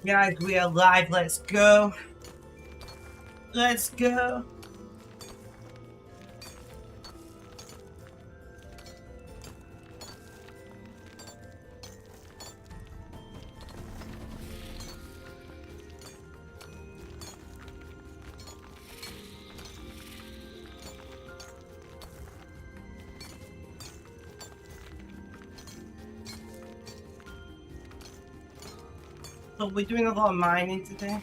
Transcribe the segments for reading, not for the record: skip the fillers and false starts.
Guys, we are live. Let's go. Let's go. So we're doing a lot of mining today.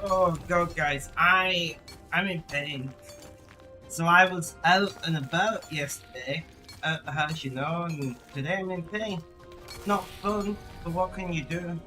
Oh god, guys, I'm in pain. So I was out and about yesterday at the house, you know, and today I'm in pain. Not fun, but what can you do?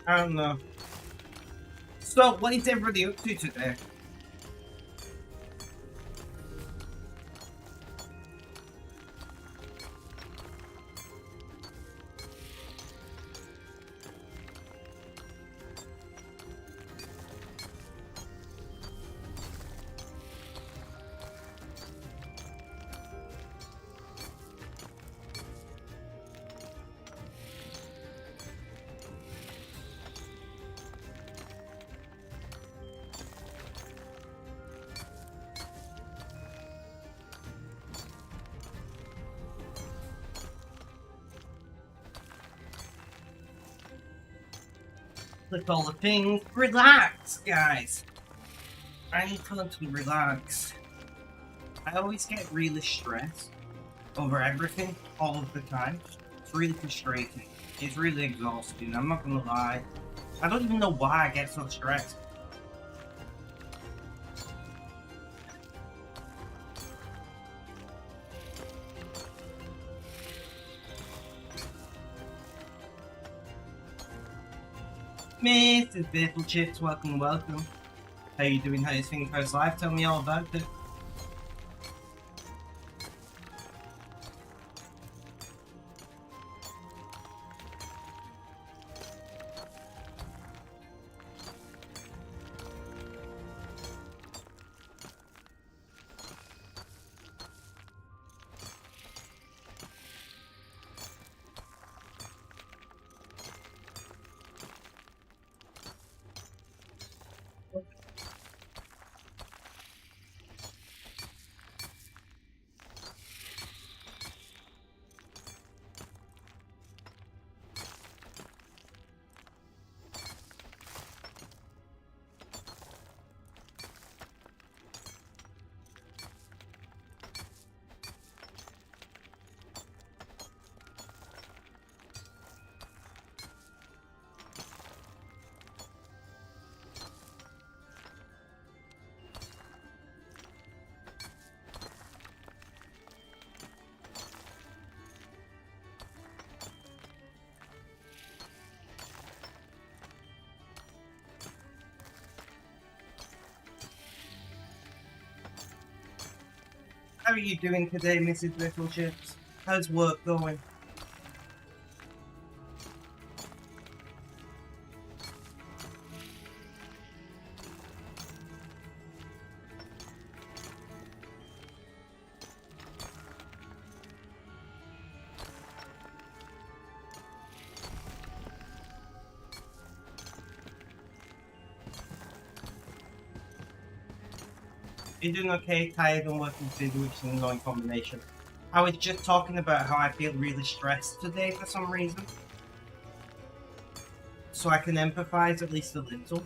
I don't know. So what is everybody up to today? Click all the things. Relax, guys. I need time to relax. I always get really stressed over everything all of the time. It's really frustrating. It's really exhausting. I'm not gonna lie. I don't even know why I get so stressed. Mr. Faithful Chips, welcome, welcome. How you doing? How you feeling first life? Tell me all about it. How are you doing today, Mrs. Littleships? How's work going? You're doing okay, tired and working busy, which is an annoying combination. I was just talking about how I feel really stressed today for some reason. So I can empathize at least a little.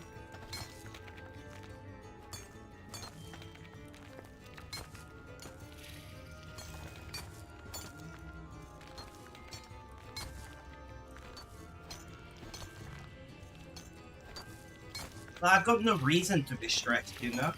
But I've got no reason to be stressed, you know?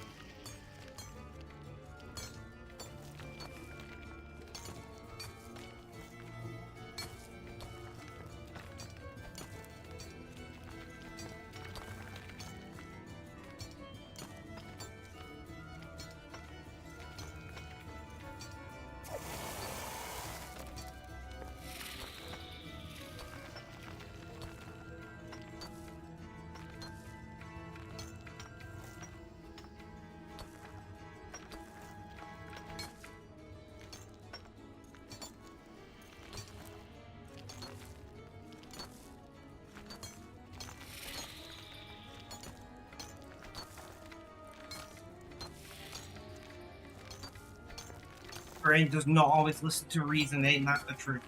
Brain does not always listen to reason, ain't that the truth?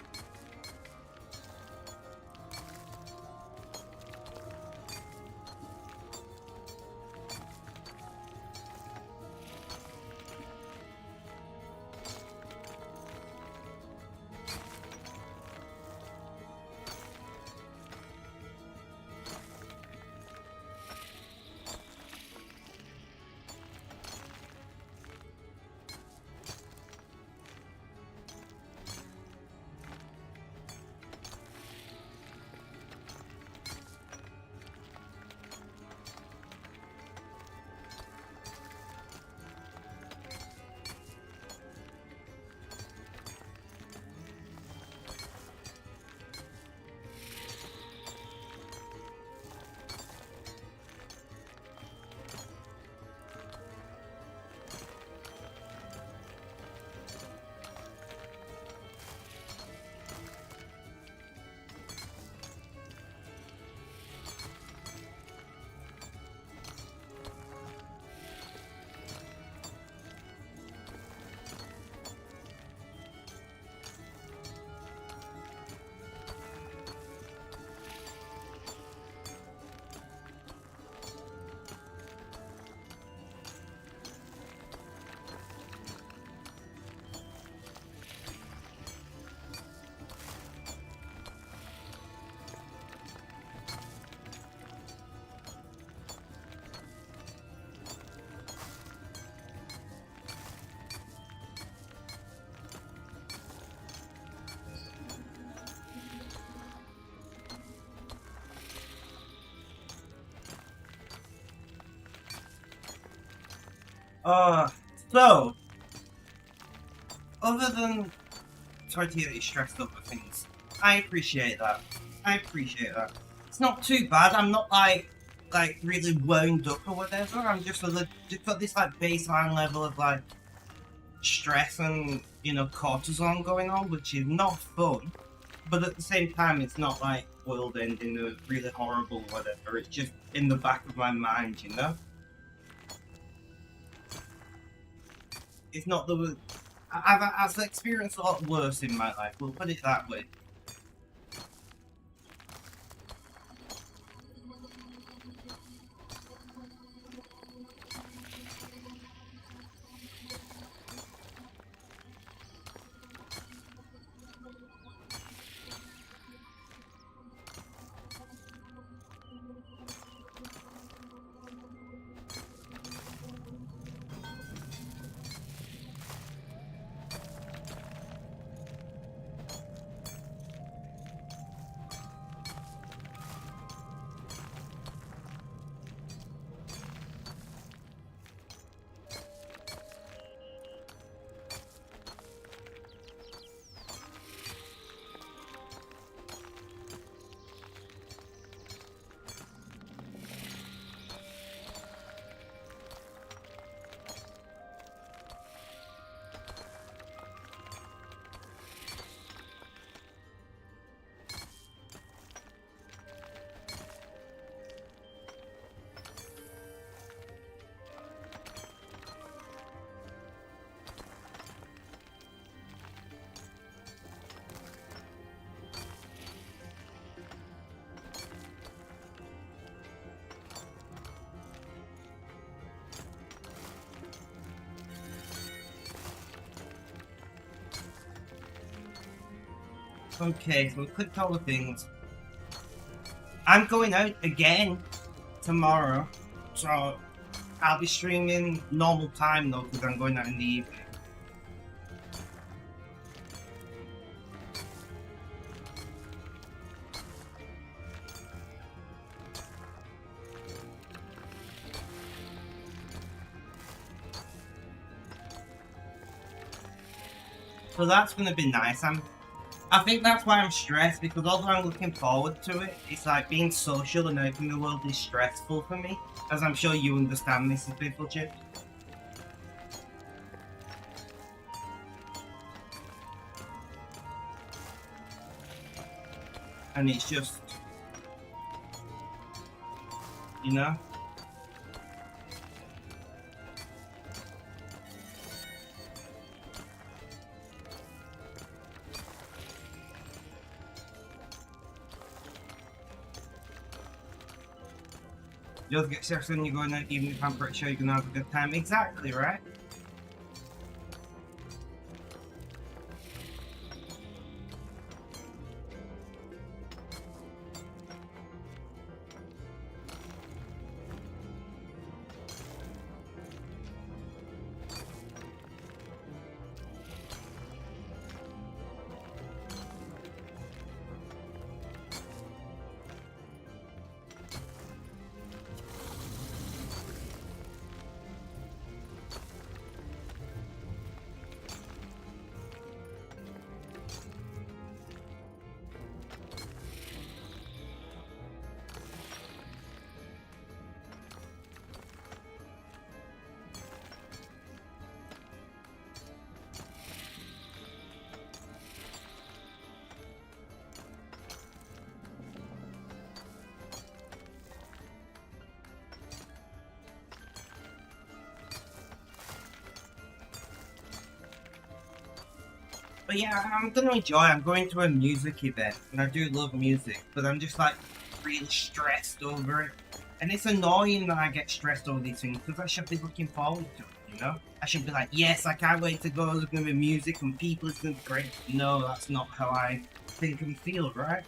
So, other than sorry to hear that you're stressed up with things, I appreciate that. I appreciate that. It's not too bad. I'm not like really wound up or whatever. I'm just just got this like baseline level of like stress and cortisol going on, which is not fun. But at the same time, it's not like world ending or really horrible or whatever. It's just in the back of my mind, you know. It's not the. I've experienced a lot worse in my life. We'll put it that way. Okay, so we clicked all the things. I'm going out again tomorrow, so I'll be streaming normal time though, because I'm going out in the evening. So that's gonna be nice. I think that's why I'm stressed, because although I'm looking forward to it, it's like being social and out in the world is stressful for me, as I'm sure you understand, Mrs. Pifflechip. And it's just, you know? You just get stressed when you're going out, even if I'm pretty sure you're gonna have a good time. Exactly, right? But yeah, I'm gonna enjoy. I'm going to a music event, and I do love music, but I'm just like really stressed over it. And it's annoying that I get stressed over these things because I should be looking forward to it, you know? I should be like, yes, I can't wait to go. There's gonna be music and people. It's gonna be great. No, that's not how I think and feel, right?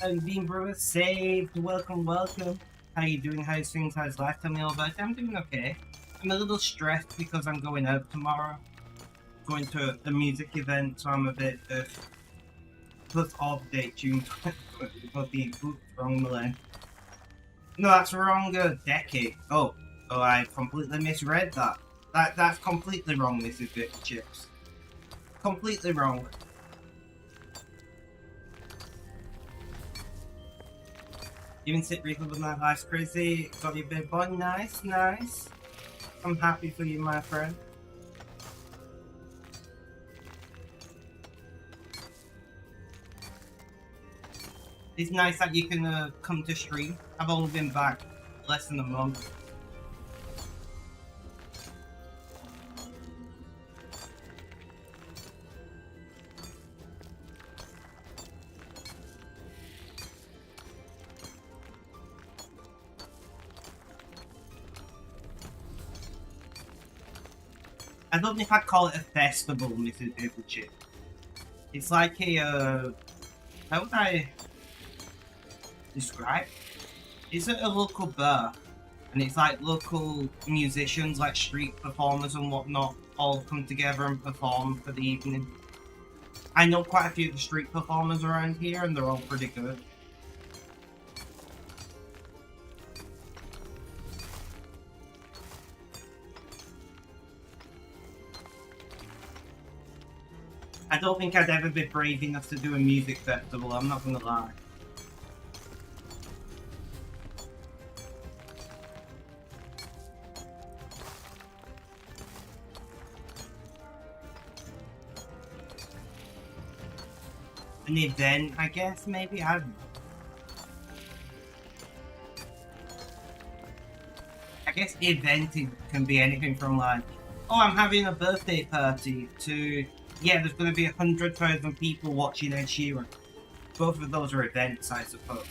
And being brother saved. Welcome, welcome. How you doing? How's things? How's life? Tell me all about it. I'm doing okay. I'm a little stressed because I'm going out tomorrow. Going to the music event, so I'm a bit plus off date June 20. Oops, wrong Malay. No, that's wrong. Decade. Oh, I completely misread that. That's completely wrong. This is Bit Chips. Completely wrong. Even sit Reaper with my life's crazy. Got your big boy. Nice, nice. I'm happy for you, my friend. It's nice that you can come to stream. I've only been back less than a month. I don't know if I'd call it a festival, Mrs. Pifflechip. It's like a, how would I describe? It's at a local bar, and it's like local musicians, like street performers and whatnot, all come together and perform for the evening. I know quite a few of the street performers around here, and they're all pretty good. I don't think I'd ever be brave enough to do a music festival, I'm not gonna lie. an event, I guess, maybe? I don't know. I guess eventing can be anything from like, oh, I'm having a birthday party, to, yeah, there's going to be 100,000 people watching Ed Sheeran. Both of those are events, I suppose.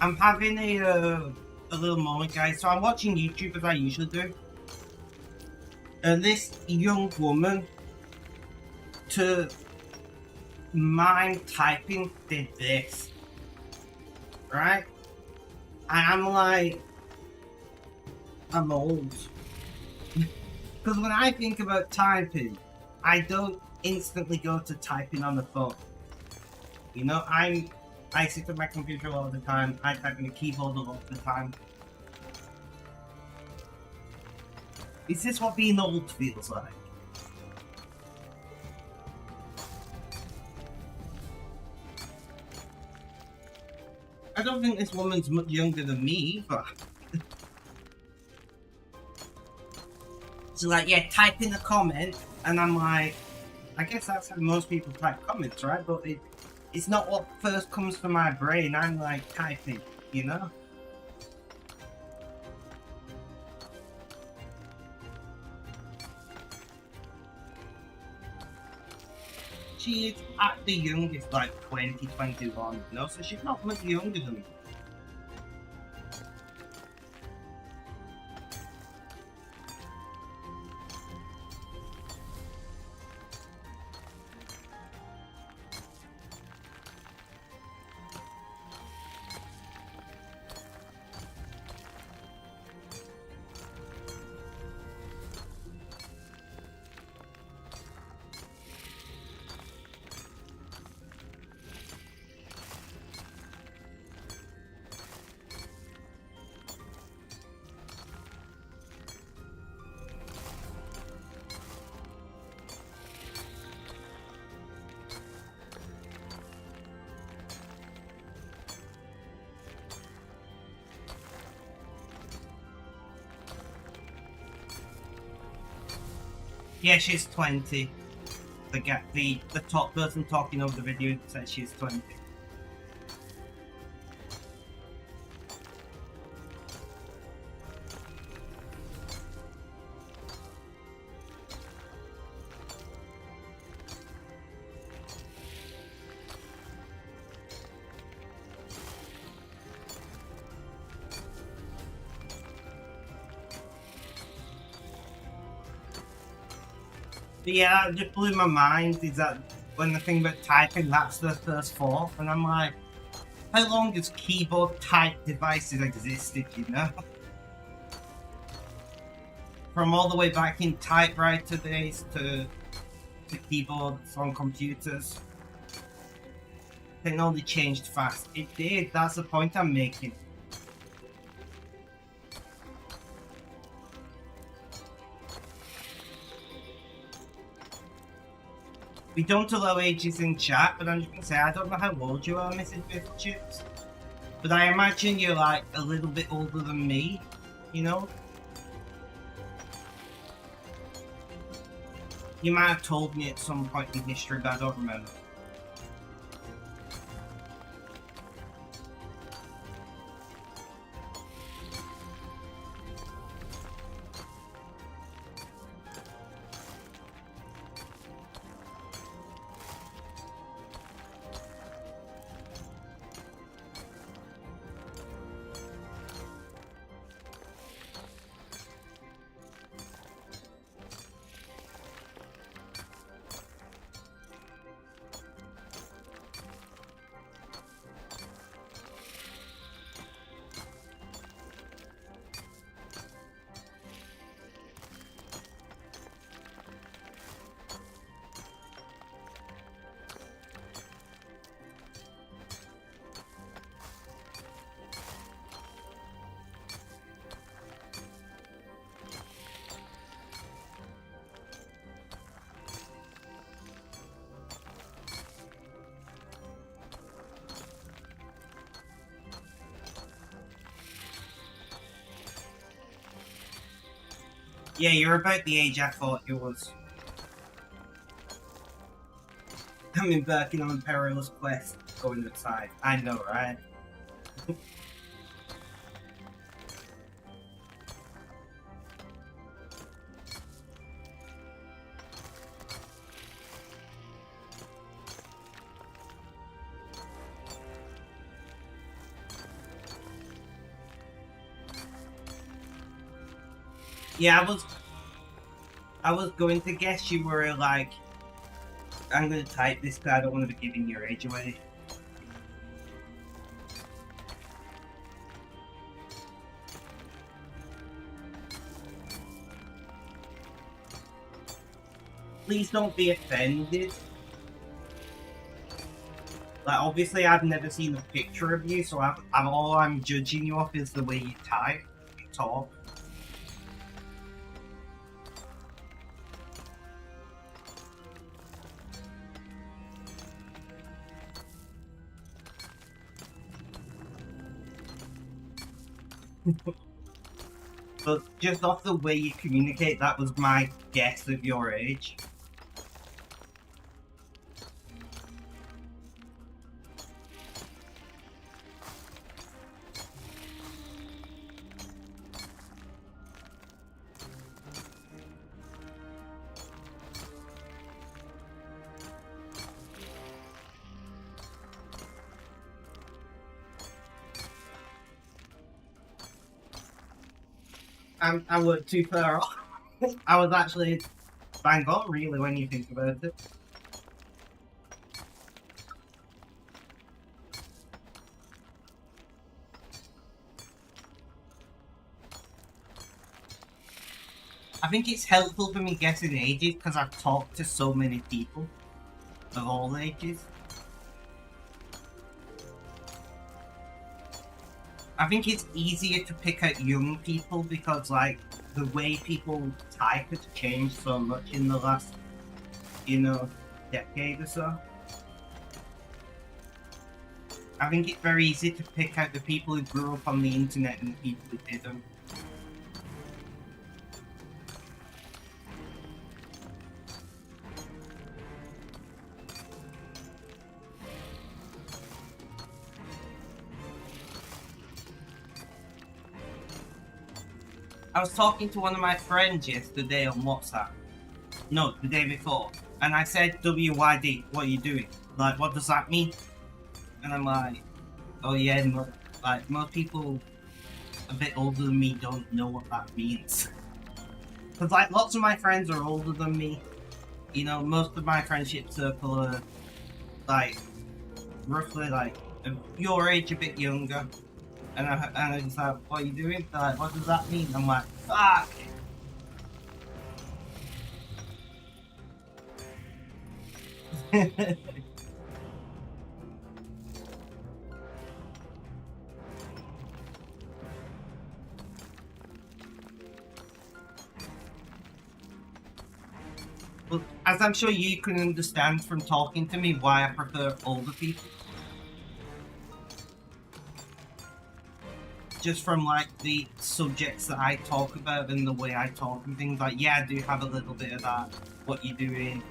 I'm having a little moment, guys. So I'm watching YouTube as I usually do, and this young woman, to mind typing, did this, right? And I'm like, I'm old. Because when I think about typing, I don't instantly go to typing on the phone. You know, I sit at my computer all the time, I type on the keyboard a lot of the time. Is this what being old feels like? I don't think this woman's much younger than me, but... So like, yeah, type in a comment, and I'm like, I guess that's how most people type comments, right? But it's not what first comes to my brain. I'm like typing, you know? She is at the youngest, like 2021, you know? So she's not much younger than me. Yeah, she's 20. The top person talking over the video says she's 20. But yeah, that just blew my mind, is that when the thing about typing, that's the first thought, and I'm like, how long has keyboard type devices existed, you know? From all the way back in typewriter days to keyboards on computers. Technology changed fast. It did, that's the point I'm making. We don't allow ages in chat, but I'm just gonna say, I don't know how old you are, Mrs. Biffle Chips. But I imagine you're like a little bit older than me, you know? You might have told me at some point in history, but I don't remember. Yeah, you're about the age I thought you was. I'm embarking on a perilous quest, going outside. I know, right? Yeah, I was going to guess you were like, I'm gonna type this because I don't want to be giving your age away. Please don't be offended. Like, obviously I've never seen a picture of you, so all I'm judging you off is the way you type, you talk. But just off the way you communicate, that was my guess of your age. I went too far off. I was actually bang on, really, when you think about it. I think it's helpful for me guessing ages because I've talked to so many people of all ages. I think it's easier to pick out young people because, like, the way people type has changed so much in the last, decade or so. I think it's very easy to pick out the people who grew up on the internet and the people who didn't. I was talking to one of my friends yesterday on WhatsApp. No, the day before. And I said, WYD, what are you doing? Like, what does that mean? And I'm like, oh yeah, most people a bit older than me don't know what that means. Because, like, lots of my friends are older than me. You know, most of my friendship circle are, like, roughly, like, your age, a bit younger. And I just like, what are you doing? They're like, what does that mean? I'm like, fuck! Well, as I'm sure you can understand from talking to me why I prefer older people. Just from, like, the subjects that I talk about and the way I talk and things, like, yeah, I do have a little bit of that what you're doing,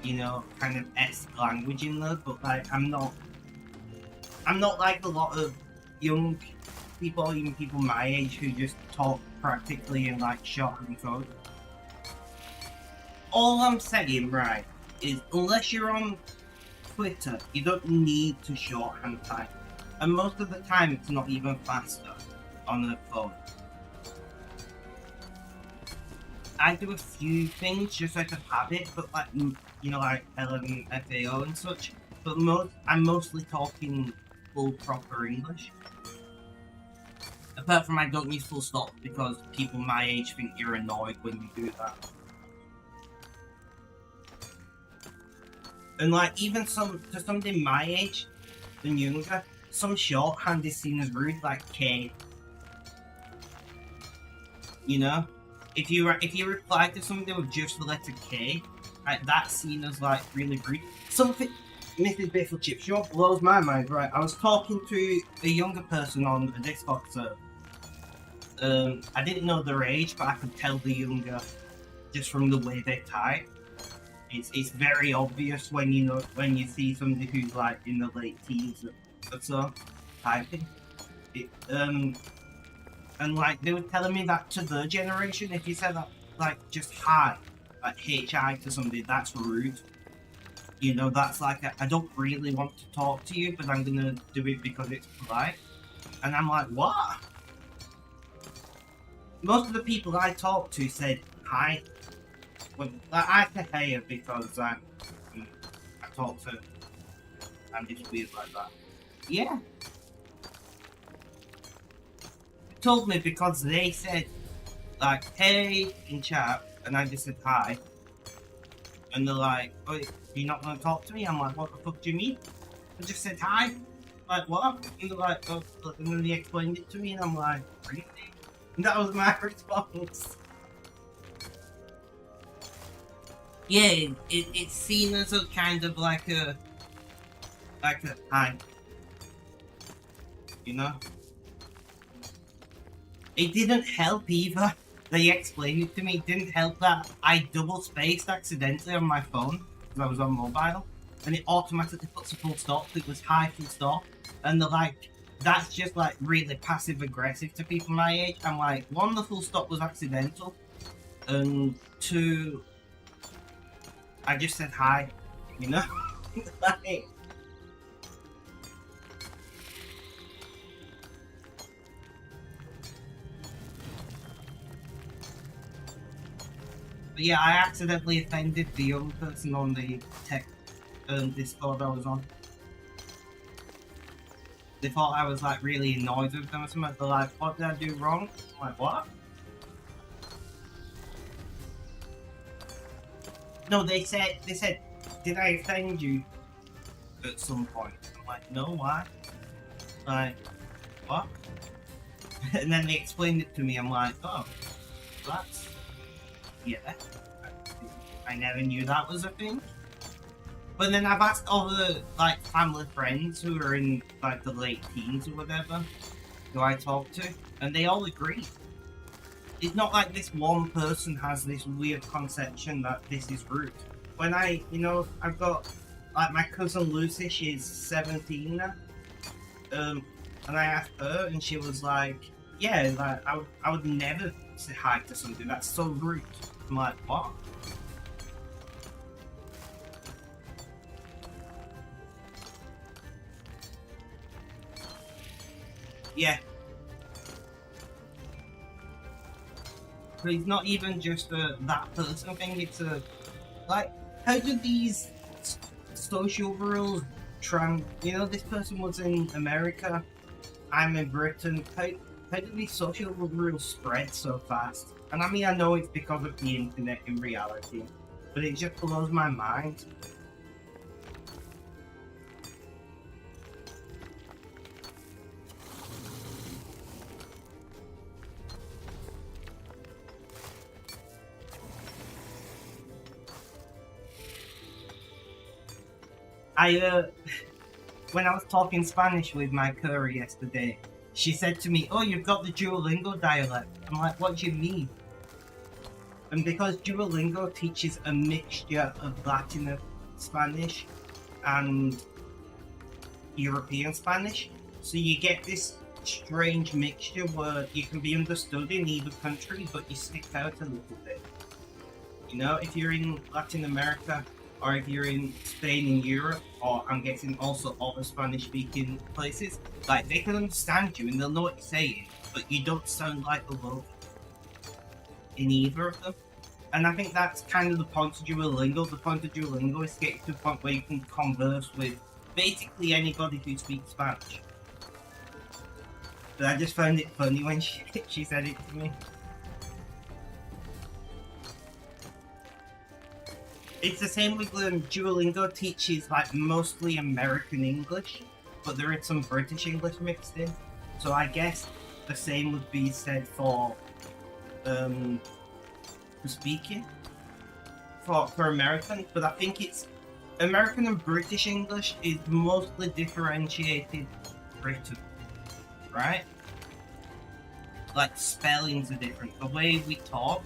you know, kind of esque language in there, but like I'm not like a lot of young people, even people my age, who just talk practically in like shorthand code. All I'm saying, right, is unless you're on Twitter, you don't need to shorthand type, and most of the time it's not even faster on a phone. I do a few things just out of habit, but like, you know, like LMFAO and such. But I'm mostly talking full proper English. Apart from I don't use full stop because people my age think you're annoyed when you do that. And like even to somebody my age and younger, some shorthand is seen as rude, like K. You know? If you reply to somebody with just the letter K, right, that's seen as like really rude. Something Mrs. Biffle Chip Shop blows my mind, right? I was talking to a younger person on a Discord server. I didn't know their age, but I could tell they're younger just from the way they type. It's very obvious when you see somebody who's like in the late teens or so typing. And like they were telling me that to their generation, if you said that like just hi, like HI to somebody, that's rude. You know, that's like I don't really want to talk to you, but I'm gonna do it because it's polite. And I'm like, what? Most of the people I talked to said hi. Well, I say hey because I talk to. I'm just weird like that. Yeah. Told me because they said like hey in chat and I just said hi and they're like, oh, you're not gonna talk to me? I'm like, what the fuck do you mean? I just said hi. Like what? And they're like, oh, and then they explained it to me and I'm like, really? And that was my response. Yeah, it's seen as a kind of like a hi. You know? It didn't help either. They explained it to me. It didn't help that I double spaced accidentally on my phone because I was on mobile, and it automatically puts a full stop. It was hi full stop, and they're like, that's just like really passive aggressive to people my age. I'm like, one, the full stop was accidental, and two, I just said hi, you know. Like, but yeah, I accidentally offended the young person on the tech Discord I was on. They thought I was like really annoyed with them or something. They're like, what did I do wrong? I'm like, what? No, they said, did I offend you at some point? I'm like, no, why? Like, what? And then they explained it to me. I'm like, oh, that's, yeah. I never knew that was a thing. But then I've asked other like family friends who are in like the late teens or whatever, who I talk to, and they all agree. It's not like this one person has this weird conception that this is rude. When I've got like my cousin Lucy, she's 17 now, and I asked her, and she was like, "Yeah, like I would never say hi to somebody. That's so rude." I'm like, "What?" Yeah. But it's not even just that person thing, it's like, how do these social rules this person was in America, I'm in Britain, how do these social rules spread so fast? And I mean, I know it's because of the internet in reality, but it just blows my mind. When I was talking Spanish with my curry yesterday, she said to me, "Oh, you've got the Duolingo dialect." I'm like, "What do you mean?" And because Duolingo teaches a mixture of Latin Spanish and European Spanish, so you get this strange mixture where you can be understood in either country, but you stick out a little bit. You know, if you're in Latin America, or if you're in Spain in Europe, or I'm guessing also other Spanish-speaking places, like they can understand you and they'll know what you're saying, but you don't sound like a local in either of them. And I think that's kind of the point of Duolingo. The point of Duolingo is to get to a point where you can converse with basically anybody who speaks Spanish. But I just found it funny when she said it to me. It's the same with Duolingo teaches like mostly American English, but there is some British English mixed in. So I guess the same would be said for speaking for American, but I think it's American and British English is mostly differentiated written, right? Like spellings are different. The way we talk,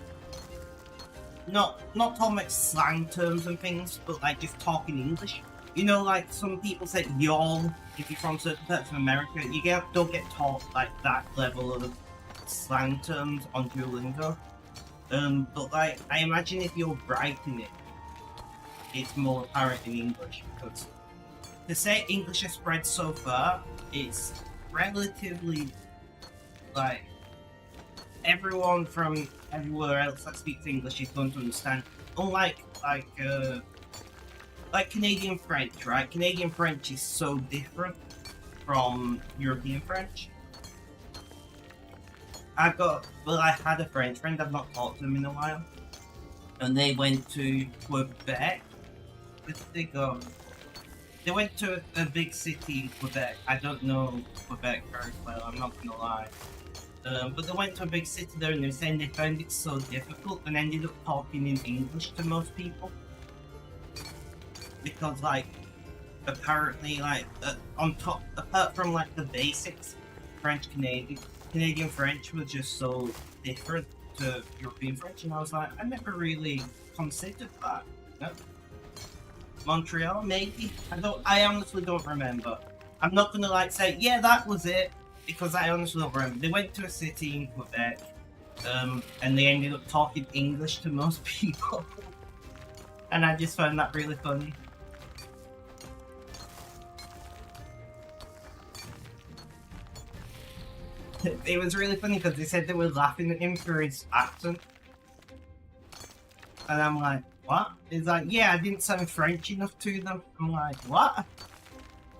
not talking about slang terms and things, but like just talking English. You know, like some people say y'all if you're from certain parts of America. Don't get taught like that level of slang terms on Duolingo. But like I imagine if you're writing it, it's more apparent in English, because to say English has spread so far, it's relatively like everyone from everywhere else that speaks English is going to understand. Unlike like Canadian French, right? Canadian French is so different from European French. I had a French friend, I've not talked to them in a while, and they went to Quebec. Where did they go? They went to a big city in Quebec. I don't know Quebec very well, I'm not gonna lie. But they went to a big city there and they're saying they found it so difficult and ended up talking in English to most people. Because like, apparently like, on top, apart from like the basics, Canadian French was just so different to European French, and I was like, I never really considered that. No? Montreal, maybe? I honestly don't remember. I'm not gonna like say, yeah, that was it, because I honestly don't remember. They went to a city in Quebec, and they ended up talking English to most people. And I just found that really funny. It was really funny because they said they were laughing at him for his accent. And I'm like, what? He's like, yeah, I didn't sound French enough to them. I'm like, what?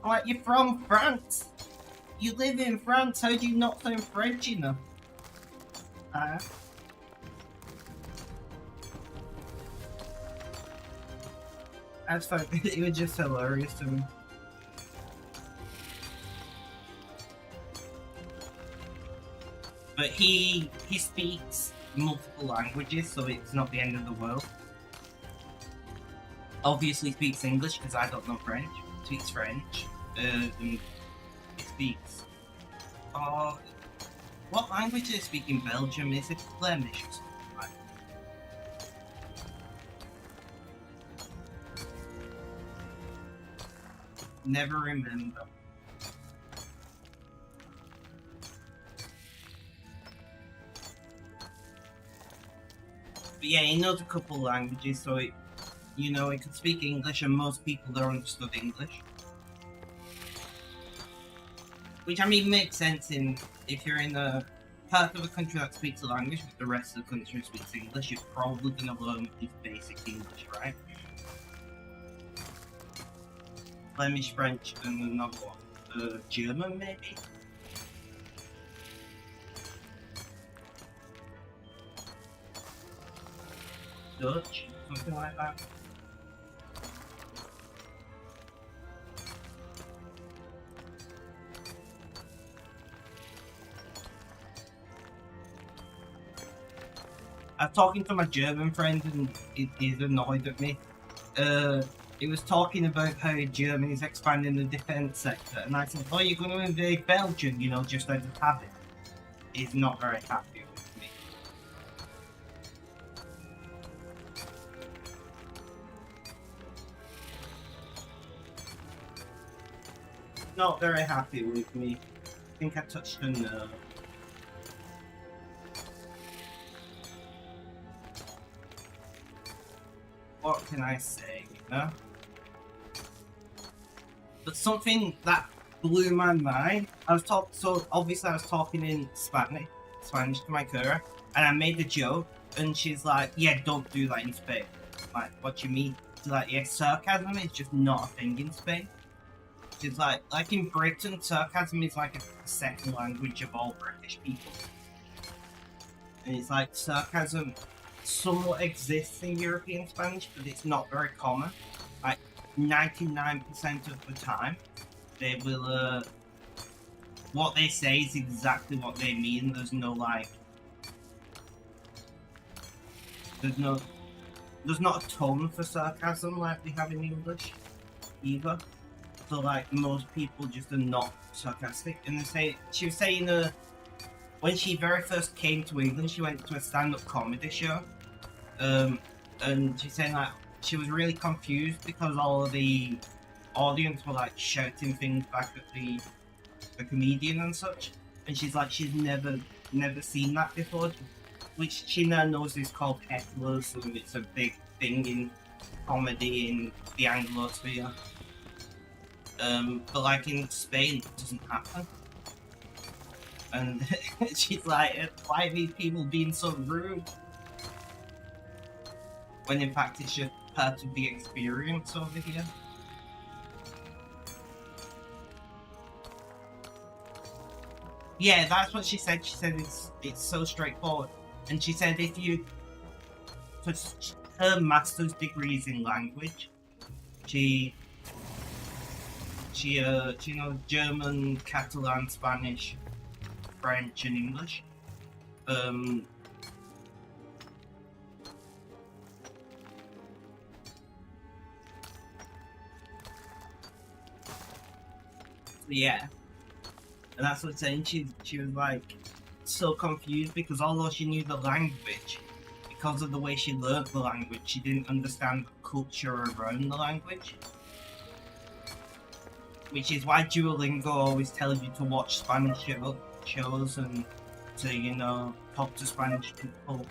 I'm like, you're from France. You live in France, how do you not sound French enough? That's fine. It was just hilarious to me. But he speaks multiple languages, so it's not the end of the world. Obviously speaks English, because I don't know French. Speaks French. He speaks... what language do they speak in Belgium? Is it Flemish or something like that? Never remember. But yeah, he knows a couple languages, so he can speak English, and most people there understood English. Which, I mean, makes sense if you're in a part of a country that speaks a language, but the rest of the country speaks English, you're probably going to learn these basic English, right? Flemish, French, and another one. German, maybe? Dutch, something like that. I was talking to my German friend and he's annoyed at me. He was talking about how Germany is expanding the defence sector, and I said, oh, you're going to invade Belgium, just out of habit. He's not very happy with me. not very happy with me. I think I touched a nerve. What can I say, you know? But something that blew my mind, so obviously I was talking in Spanish to my Kura, and I made a joke, and she's like, yeah, don't do that in Spain. Like, what do you mean? She's like, yeah, sarcasm is just not a thing in Spain. She's like in Britain, sarcasm is like a second language of all British people. And it's like, sarcasm somewhat exists in European Spanish, but it's not very common. Like, 99% of the time, they will, what they say is exactly what they mean. There's no, like, there's not a tone for sarcasm like we have in English, either. So, like, most people just are not sarcastic. And they say, she was saying, when she very first came to England, she went to a stand-up comedy show. And she's saying, like, she was really confused because all of the audience were, like, shouting things back at the comedian and such. And she's like, she's never seen that before. Which she now knows is called hecklers, and it's a big thing in comedy in the Anglosphere. But like in Spain, it doesn't happen. And she's like, why are these people being so rude? When in fact it's just part of the experience over here. Yeah, that's what she said. She said it's so straightforward. And she said if you... Because her master's degree is in language. She knows German, Catalan, Spanish, French, and English. Yeah. And that's what I'm saying. She was like so confused because although she knew the language, because of the way she learned the language, she didn't understand the culture around the language. Which is why Duolingo always tells you to watch Spanish shows and to, you know, talk to Spanish people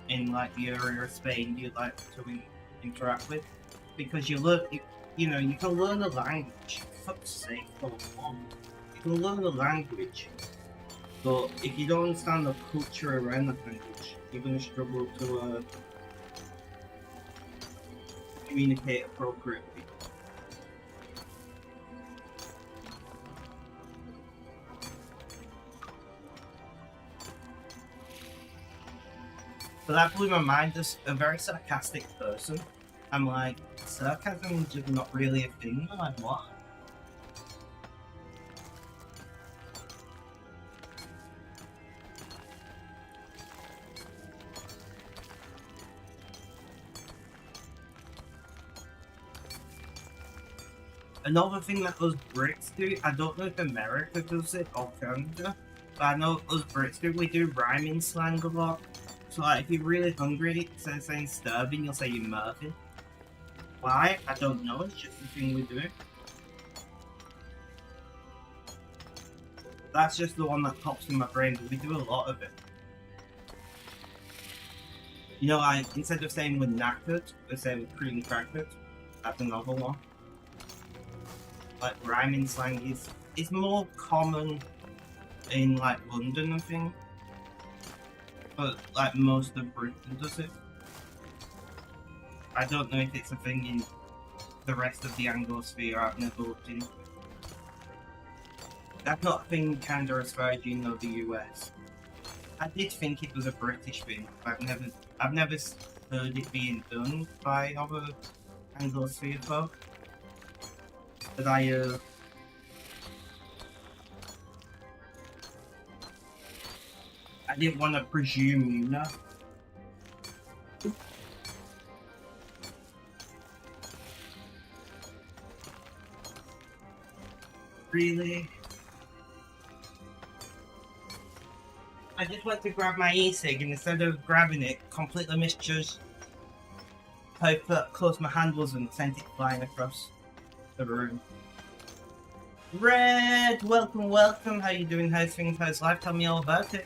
in like the area of Spain you'd like to interact with. Because you learn, you know, you can learn a language. For fuck's sake, come on. You can learn a language, but if you don't understand the culture around the language, you're going to struggle to communicate appropriately. So that blew my mind as a very sarcastic person. I'm like, sarcasm is just not really a thing? I'm like, what? Another thing that us Brits do, I don't know if America does it or Canada, but I know us Brits do, we do rhyming slang a lot. So like, if you're really hungry, instead of saying starving, you'll say you're Mervyn. Why? I don't know, it's just the thing we do. That's just the one that pops in my brain, but we do a lot of it. You know, like, instead of saying we're knackered, we say we're pretty crackered. That's another one. Like, rhyming slang is more common in, like, London, I think. But, like, most of Britain does it. I don't know if it's a thing in the rest of the Anglosphere. I've never looked into it. That's not a thing kinda as far as you know the US. I did think it was a British thing, but I've never heard it being done by other Anglosphere folk. But I didn't want to presume, you know? Really? I just went to grab my e-cig and instead of grabbing it, completely misjudged how close my hand was and sent it flying across the room. Red, welcome, welcome. How you doing? How's things? How's life? Tell me all about it.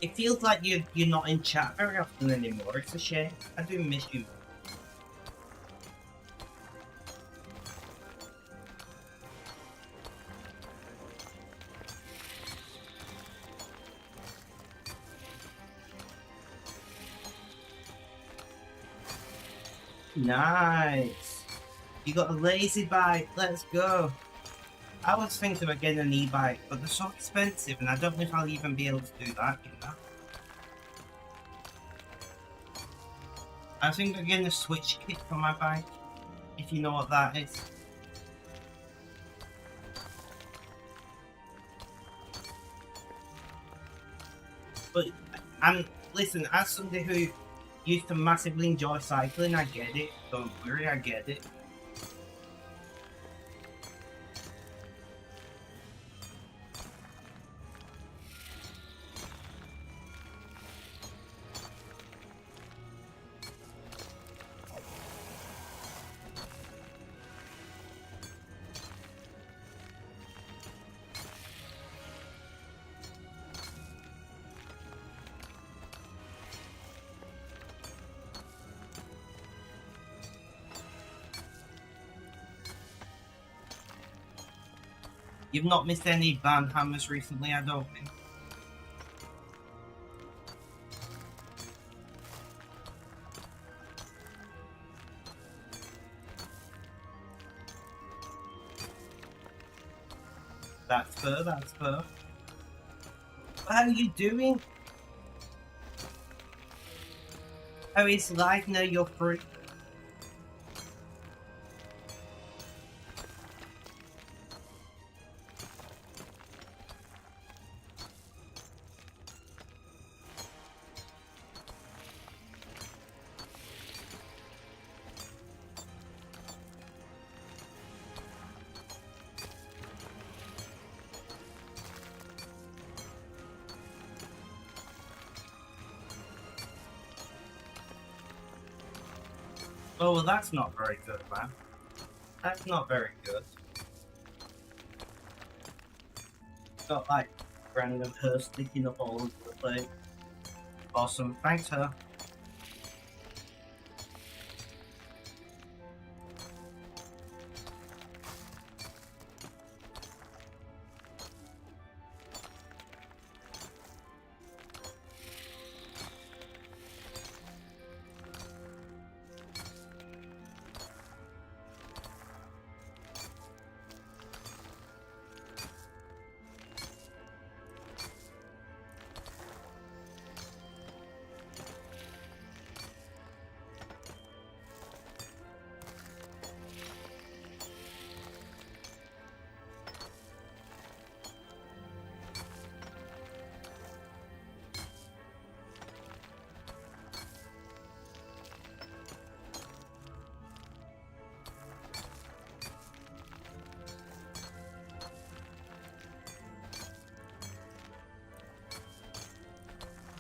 It feels like you're not in chat very often anymore. It's a shame. I do miss you. Nice. You got a lazy bike. Let's go. I was thinking about getting an e-bike, but they're so expensive, and I don't know if I'll even be able to do that, you know? I think I'm getting a switch kit for my bike, if you know what that is. But, listen, as somebody who used to massively enjoy cycling, I get it. Don't worry, I get it. You've not missed any band hammers recently, I don't think. That's fair, that's fair. How are you doing? How is life now you're free? Oh, well, that's not very good, man. That's not very good. Got, like, random her sticking up all over the place. Awesome. Thanks, her.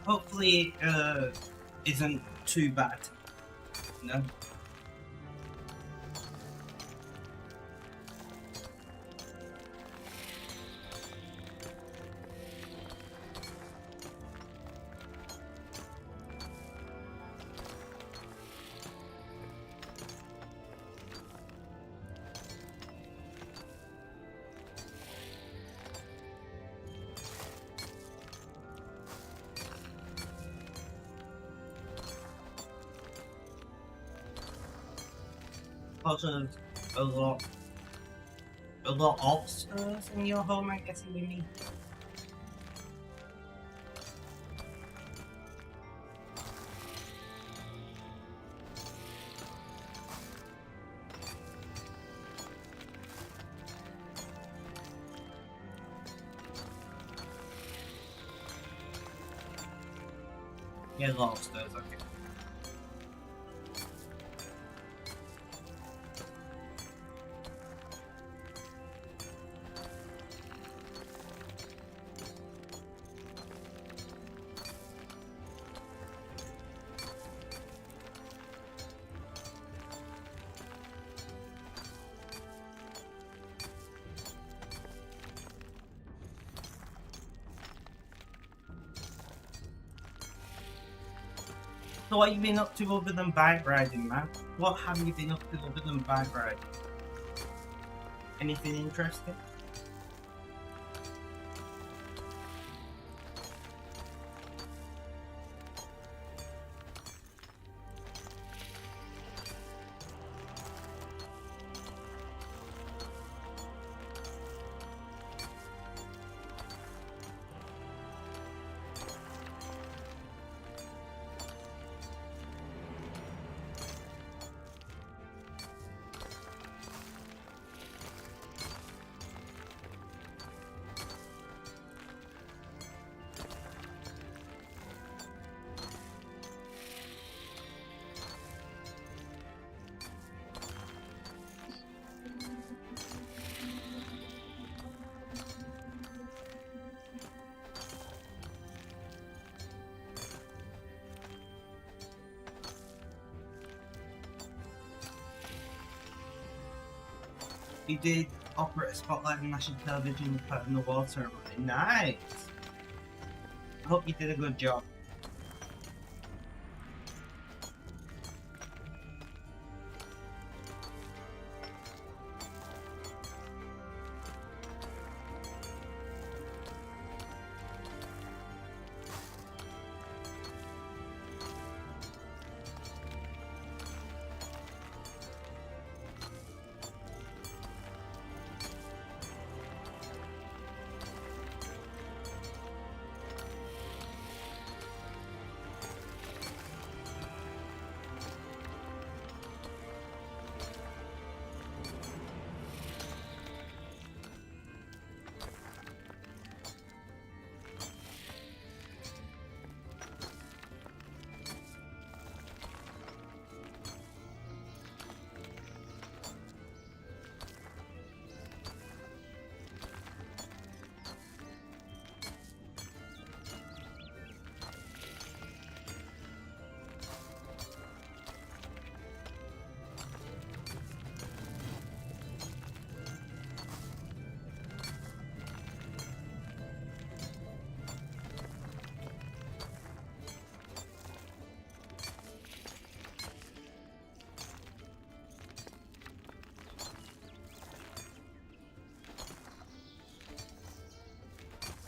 Hopefully, isn't too bad. No? Also, a lot of stairs in your home, I guess you mean. Yeah, a lot of stairs, okay. So what have you been up to other than bike riding, man? What have you been up to other than bike riding? Anything interesting? You did operate a spotlight on national television with part in the war ceremony. Nice! I hope you did a good job.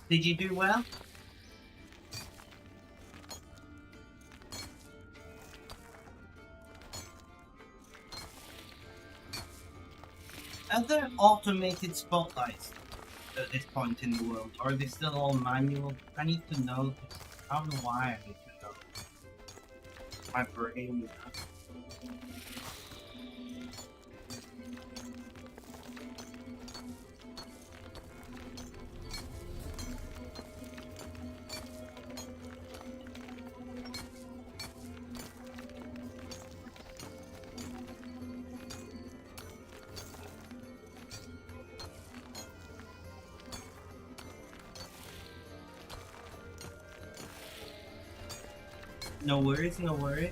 Did you do well? Are there automated spotlights at this point in the world, or are they still all manual? I need to know. I don't know why I need to know. My brain. No worries, no worries.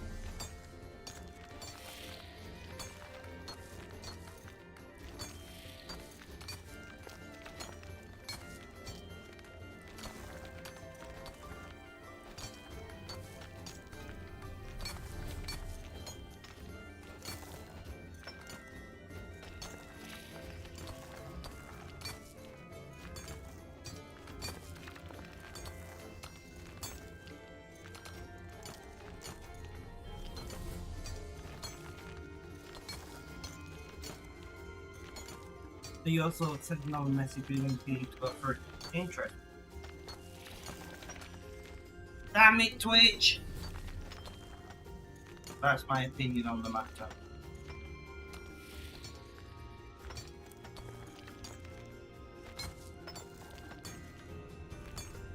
You also sent another message being to go for interest. Damn it, Twitch! That's my opinion on the matter.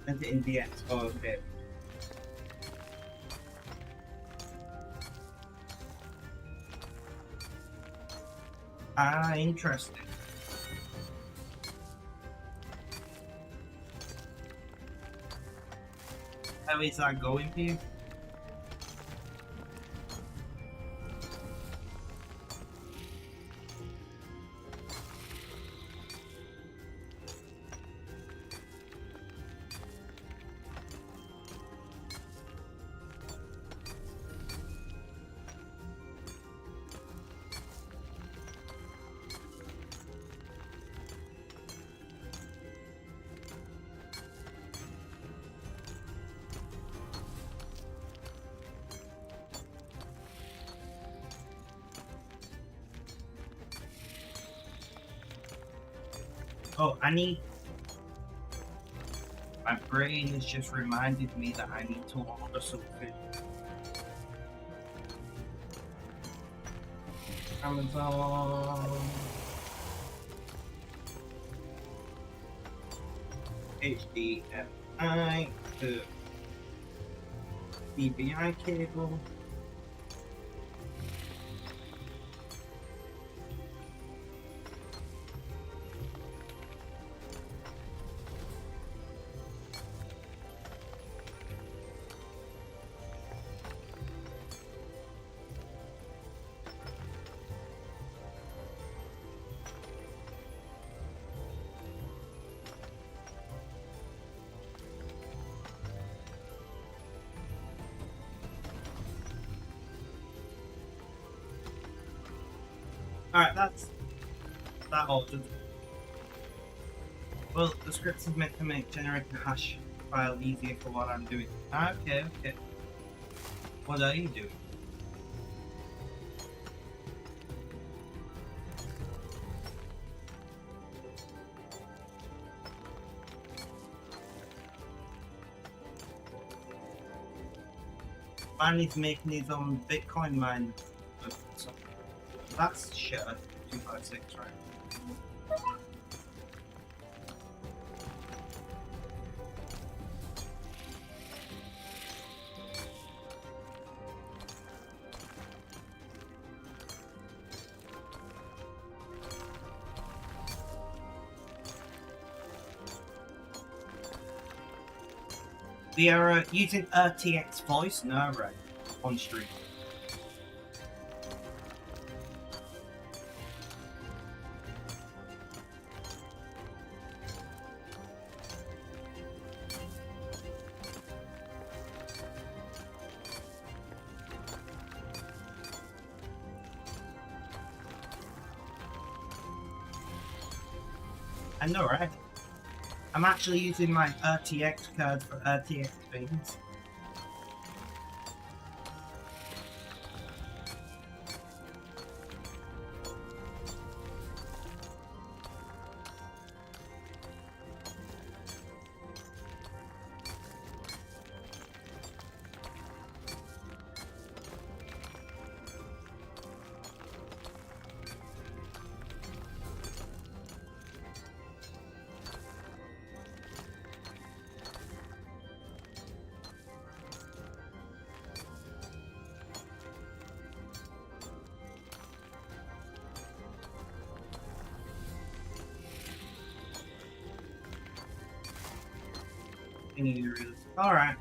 And in the end, okay. Ah, interesting. How is that going for you? Oh, I need... My brain has just reminded me that I need to order something. Amazon... HDMI to DVI cable. Alright, that's that altered. Well, the script is meant to generate a hash file easier for what I'm doing. Okay, okay. What are you doing? Man is making his own Bitcoin mine. That's shit. 256, right? We are using RTX voice? No, right. On stream. I know, right? I'm actually using my RTX card for RTX things. Alright.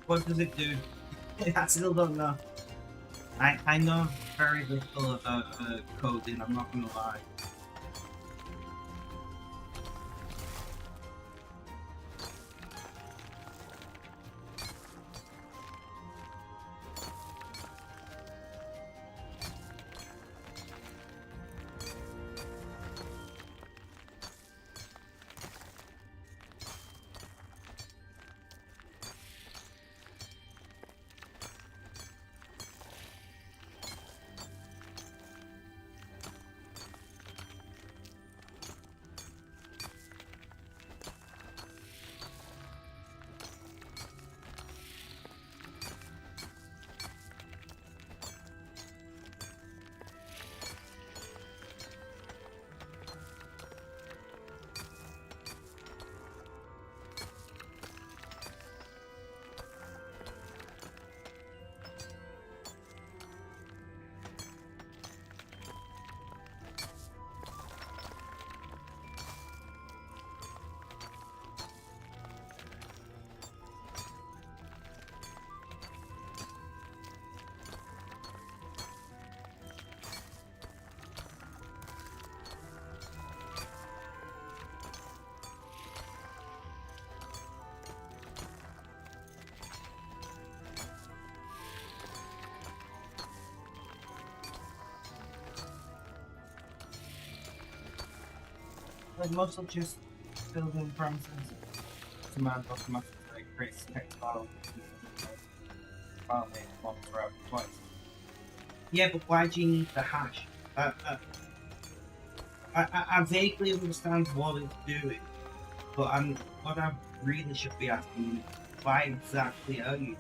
What does it do? I still don't know. I know very little about coding, I'm not gonna lie. Like muscle just building promises. Command automatically creates text file. File name once forever twice. Yeah, but why do you need the hash? I vaguely understand what it's doing, but what I really should be asking is why exactly are you doing?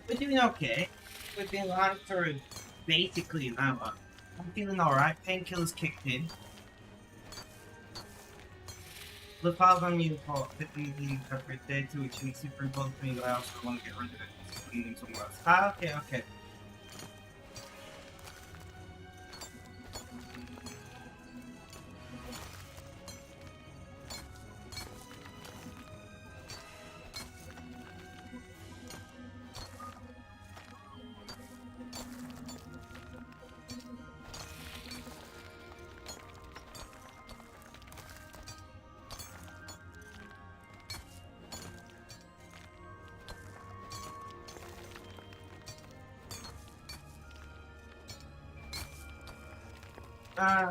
We're doing okay. We've been live for basically an hour. I'm feeling alright. Painkillers kicked in. The files on you for 15 minutes every day to which is super important to me, but I also want to get rid of it. Cleaning somewhere else. Ah, okay, okay.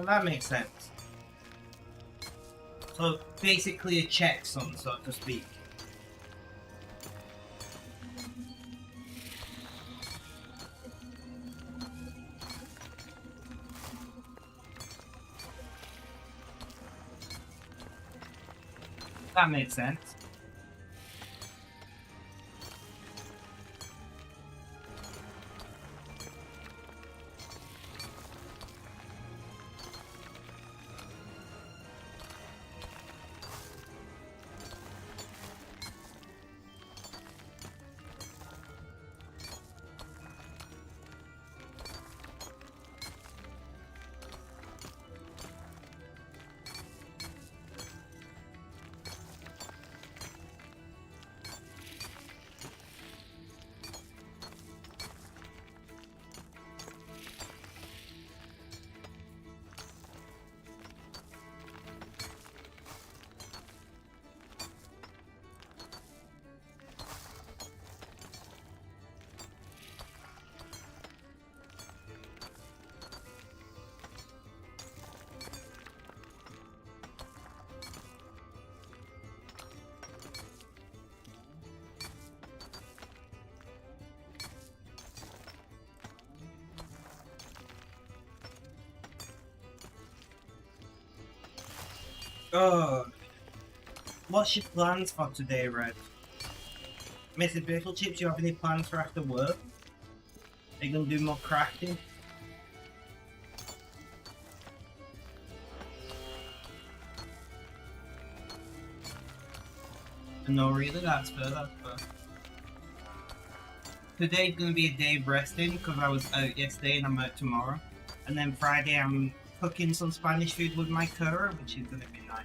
That makes sense. So basically a checksum, so to speak. That makes sense. Oh, what's your plans for today, Red? Mrs. Bagel Chips, you have any plans for after work? Are you gonna do more crafting? No, really, that's fair, that's fair. Today's gonna be a day of resting because I was out yesterday and I'm out tomorrow. And then Friday I'm cooking some Spanish food with my carer, which is gonna be nice.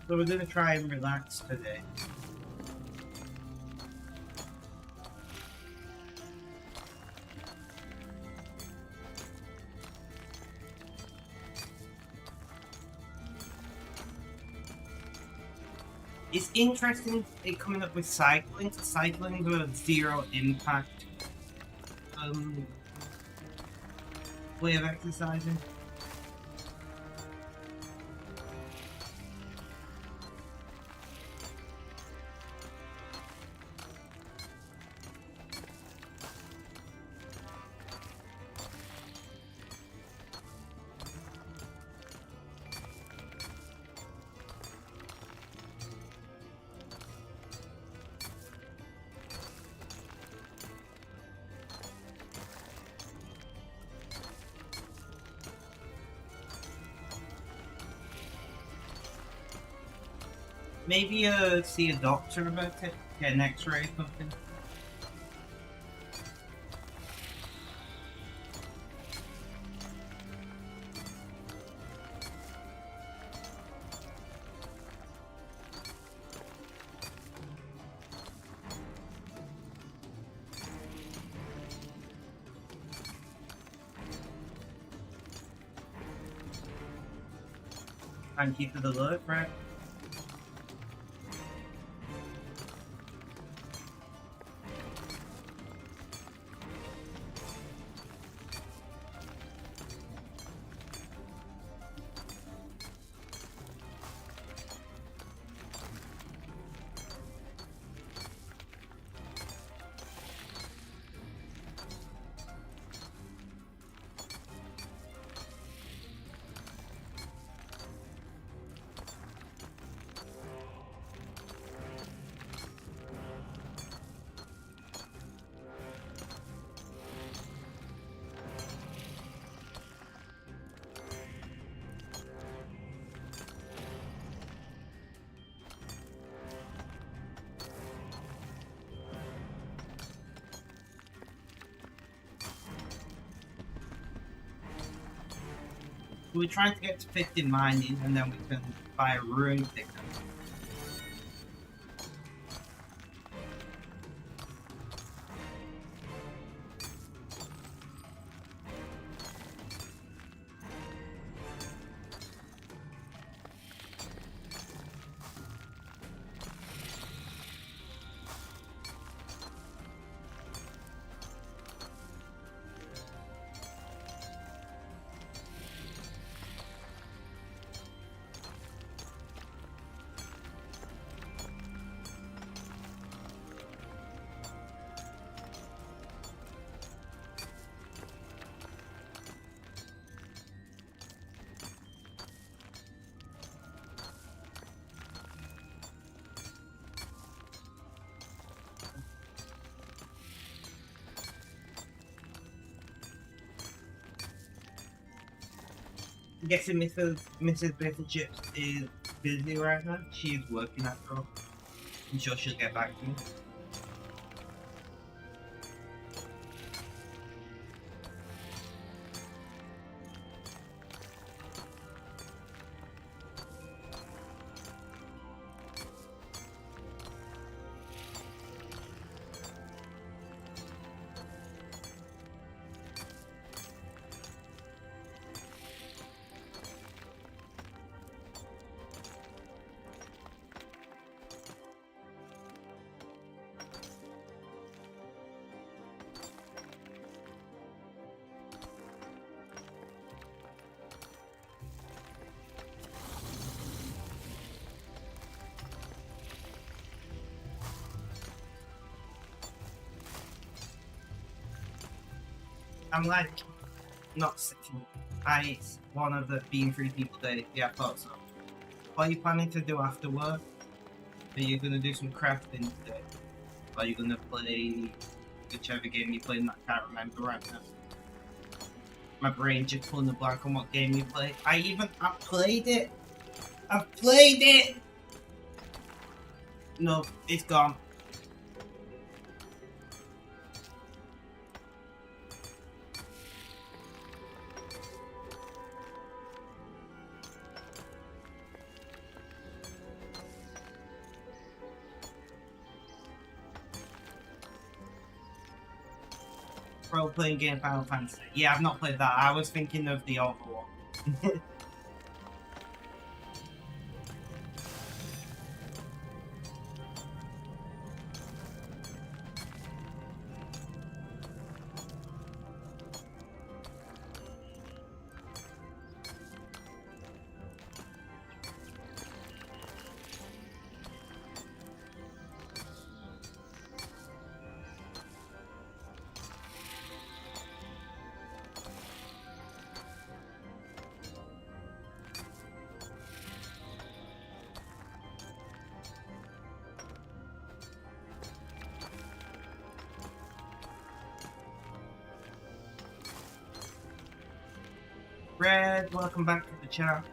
So we're gonna try and relax today. It's interesting it coming up with cycling. So cycling with zero impact way of exercising. Maybe see a doctor about it, get an x-ray or something. Thank you for the look, right? We're trying to get to 50 mining and then we can buy a rune picker. I'm guessing Mrs. Bacon Chips is busy right now. She's working after all. I'm sure she'll get back to me. I'm like, not sitting. It's one of the being 3 people day. Yeah, I thought so. What are you planning to do after work? Are you gonna do some crafting today? Or are you gonna play whichever game you played? I can't remember right now. My brain just pulling the blank on what game you played. I played it! I've played it! No, it's gone. Role-playing game Final Fantasy. Yeah, I've not played that. I was thinking of the other one. Red, welcome back to the chat.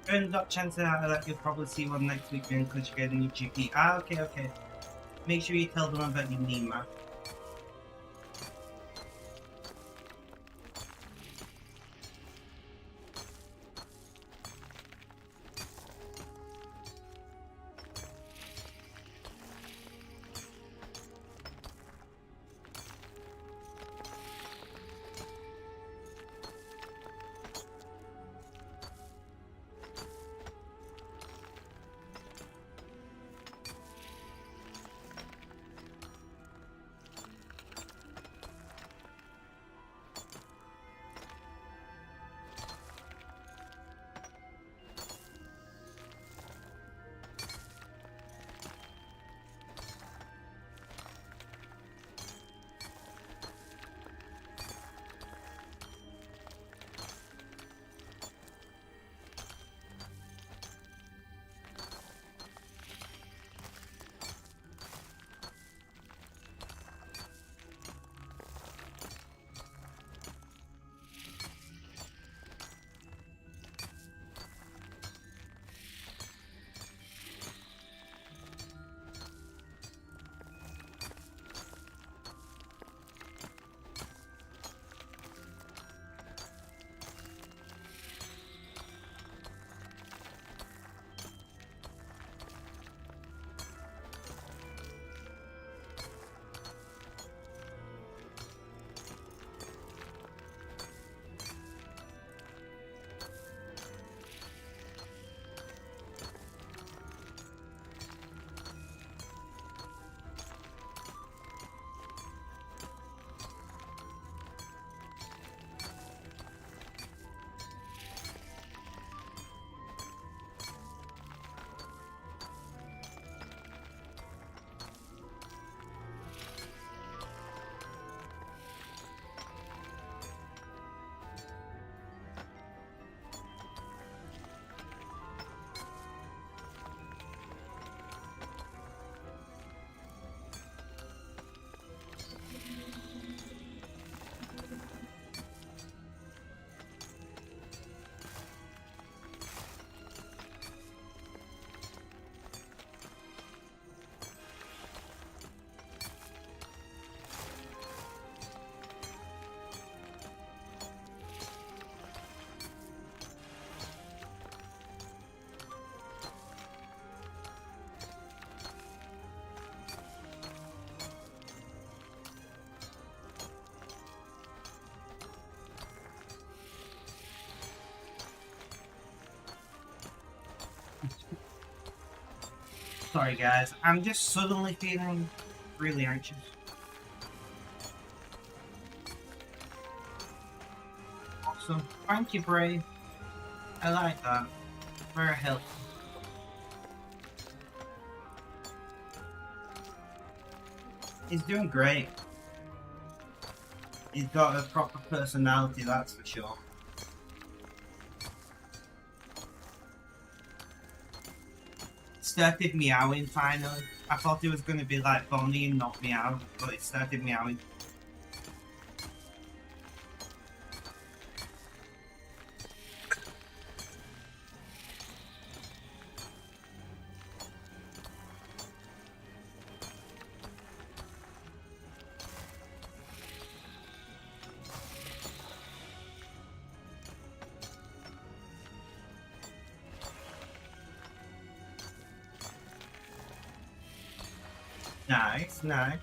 And chances are that you'll probably see one next week because you get a new GP. Ah, okay, okay. Make sure you tell them about your Nima. Sorry guys, I'm just suddenly feeling really anxious. Awesome. Thank you, Bray. I like that. Very helpful. He's doing great. He's got a proper personality, that's for sure. Started meowing finally. I thought it was going to be like Bonnie and knock me out, but it started meowing. Nice, nice.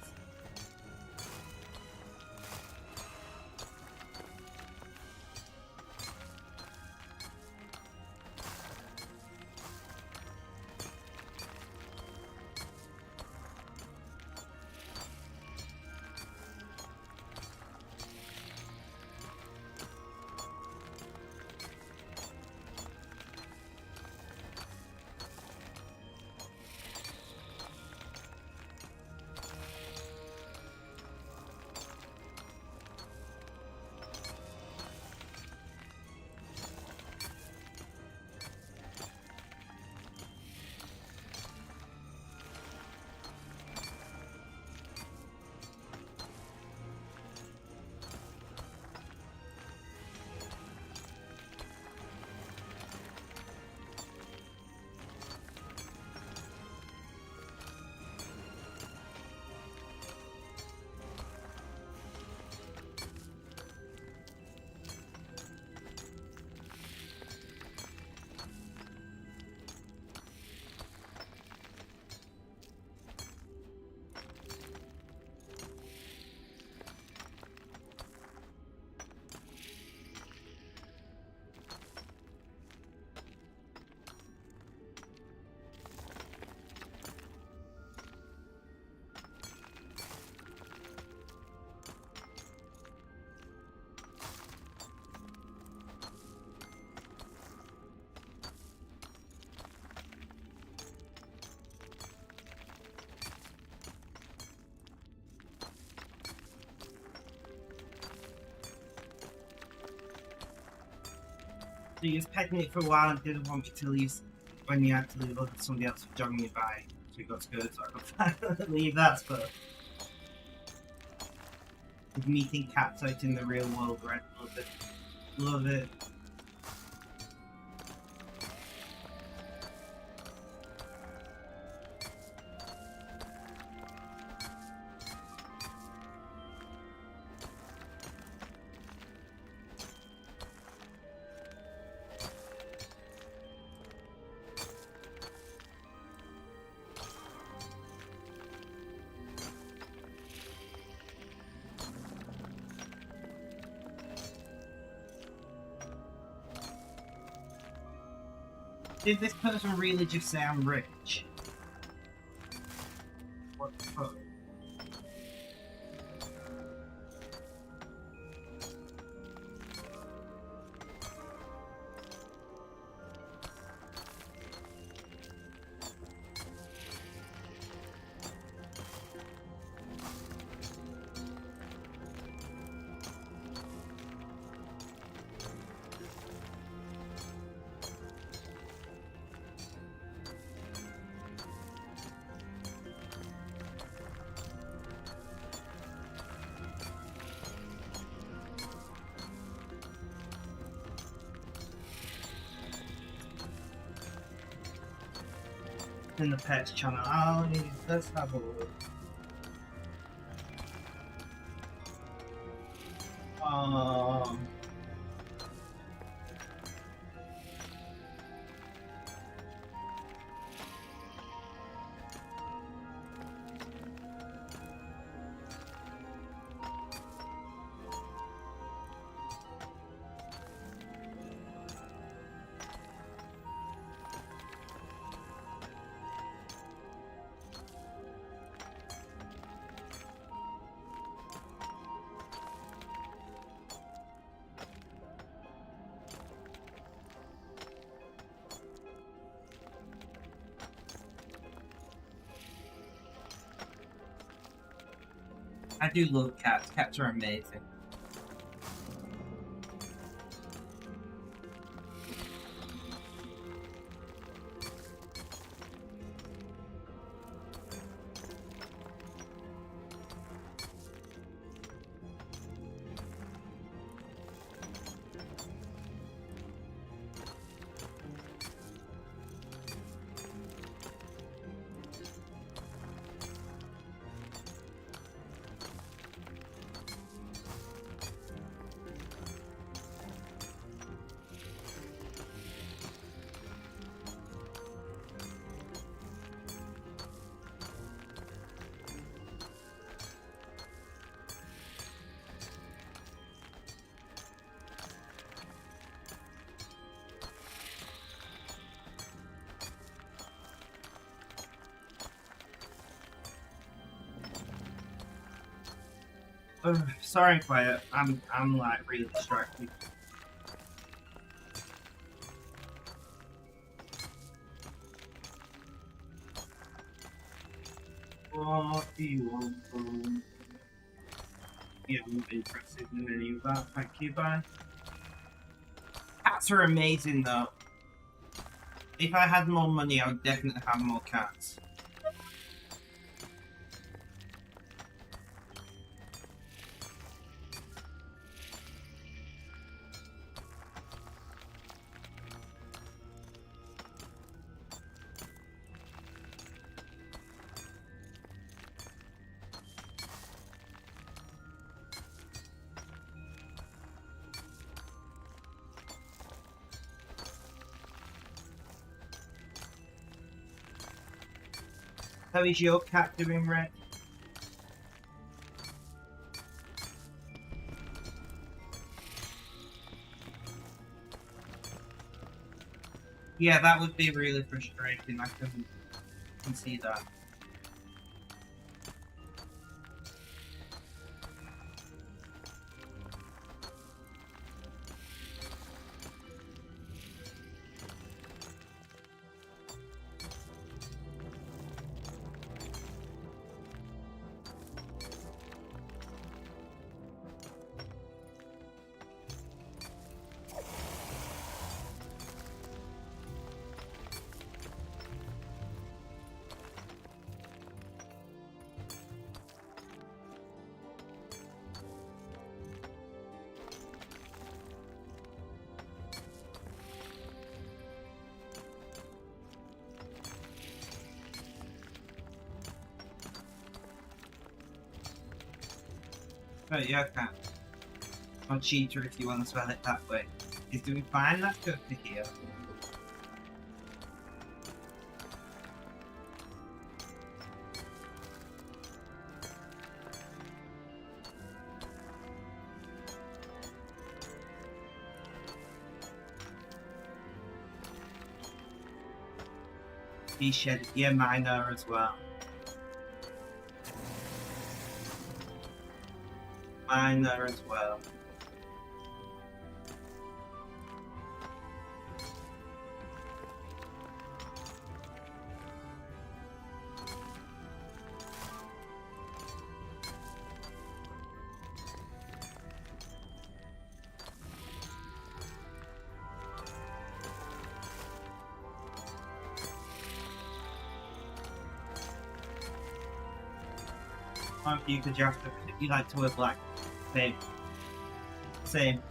So you was petting it for a while and didn't want me to leave when you had to leave, somebody else was jogging you by. So you got scared, so I could leave that spot. Meeting cats out in the real world, right? Love it. Love it. Did this person really just say I'm rich? What the fuck? In the pets channel. Oh, let's have a look. Um, I do love cats. Cats are amazing. Sorry, quiet. I'm like really distracted. What do you want from? Yeah, I'm not interested in any of that. Thank you, bye. Cats are amazing though. If I had more money, I would definitely have more cats. How is your cat doing, Red? Yeah, that would be really frustrating. I can see that. But yeah, cat. Or cheater if you want to spell it that way. He's doing fine, that's good to hear. He shed, yeah, mine are as well. Mine are as well. One of you could just you like to wear black. Same. Same.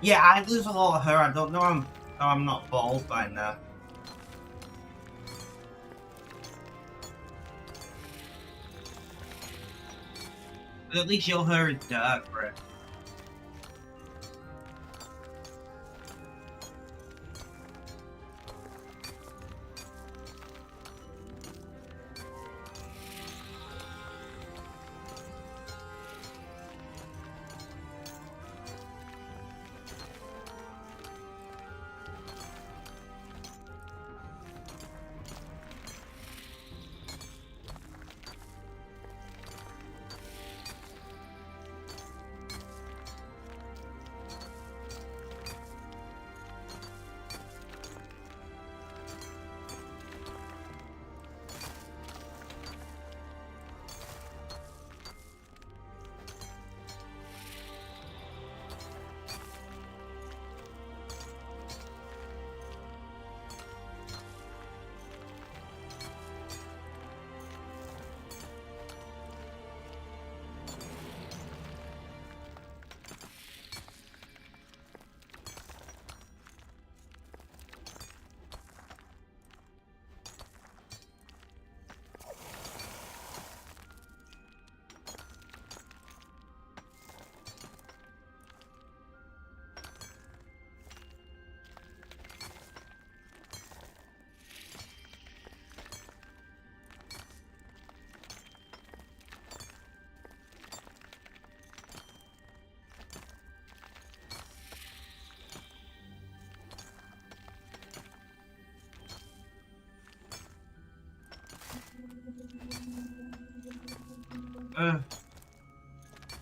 Yeah, I lose a lot of hair. I don't know how I'm not bald by now. But at least your hair is dark, bro. I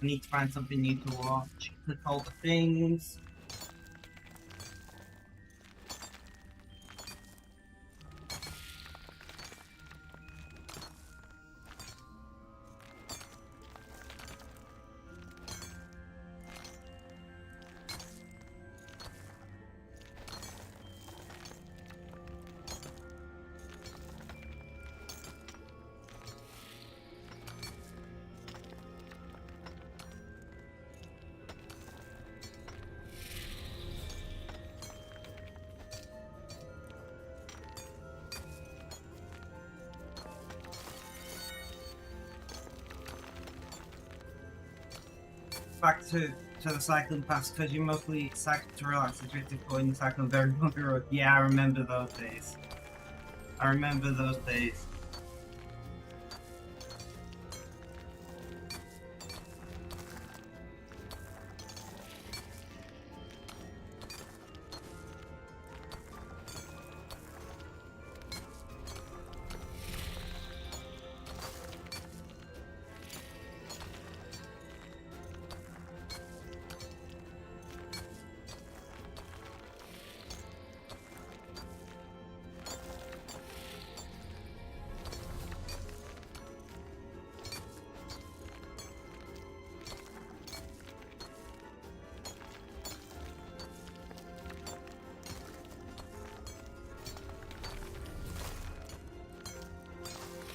need to find something new to watch. Click all the things. Back to the cycling pass because you mostly cycle to relax. It's just going cycle on very bumpy road. Yeah, I remember those days. I remember those days.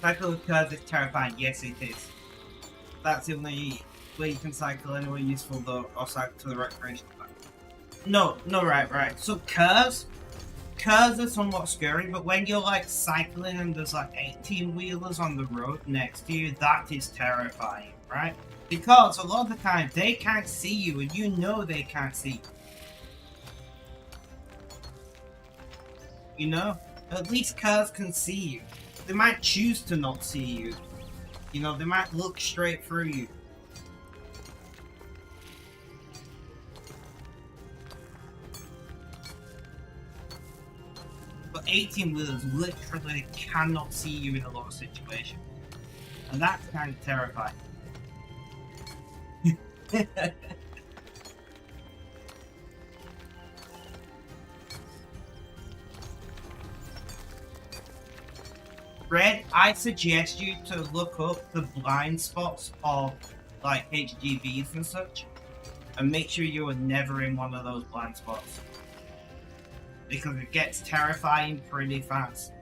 Cycle with curves is terrifying. Yes, it is. That's the only way you can cycle anywhere useful though, or cycle to the recreation park. No, right. So curves are somewhat scary, but when you're like cycling and there's like 18-wheelers on the road next to you, that is terrifying, right? Because a lot of the time they can't see you and you know they can't see you. You know? At least curves can see you. They might choose to not see you. You know, they might look straight through you. But 18-wheelers literally cannot see you in a lot of situations. And that's kind of terrifying. Red, I suggest you to look up the blind spots of like HGVs and such, and make sure you are never in one of those blind spots, because it gets terrifying pretty fast.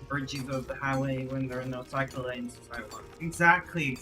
Bridges over the highway when there are no cycle lanes. Exactly.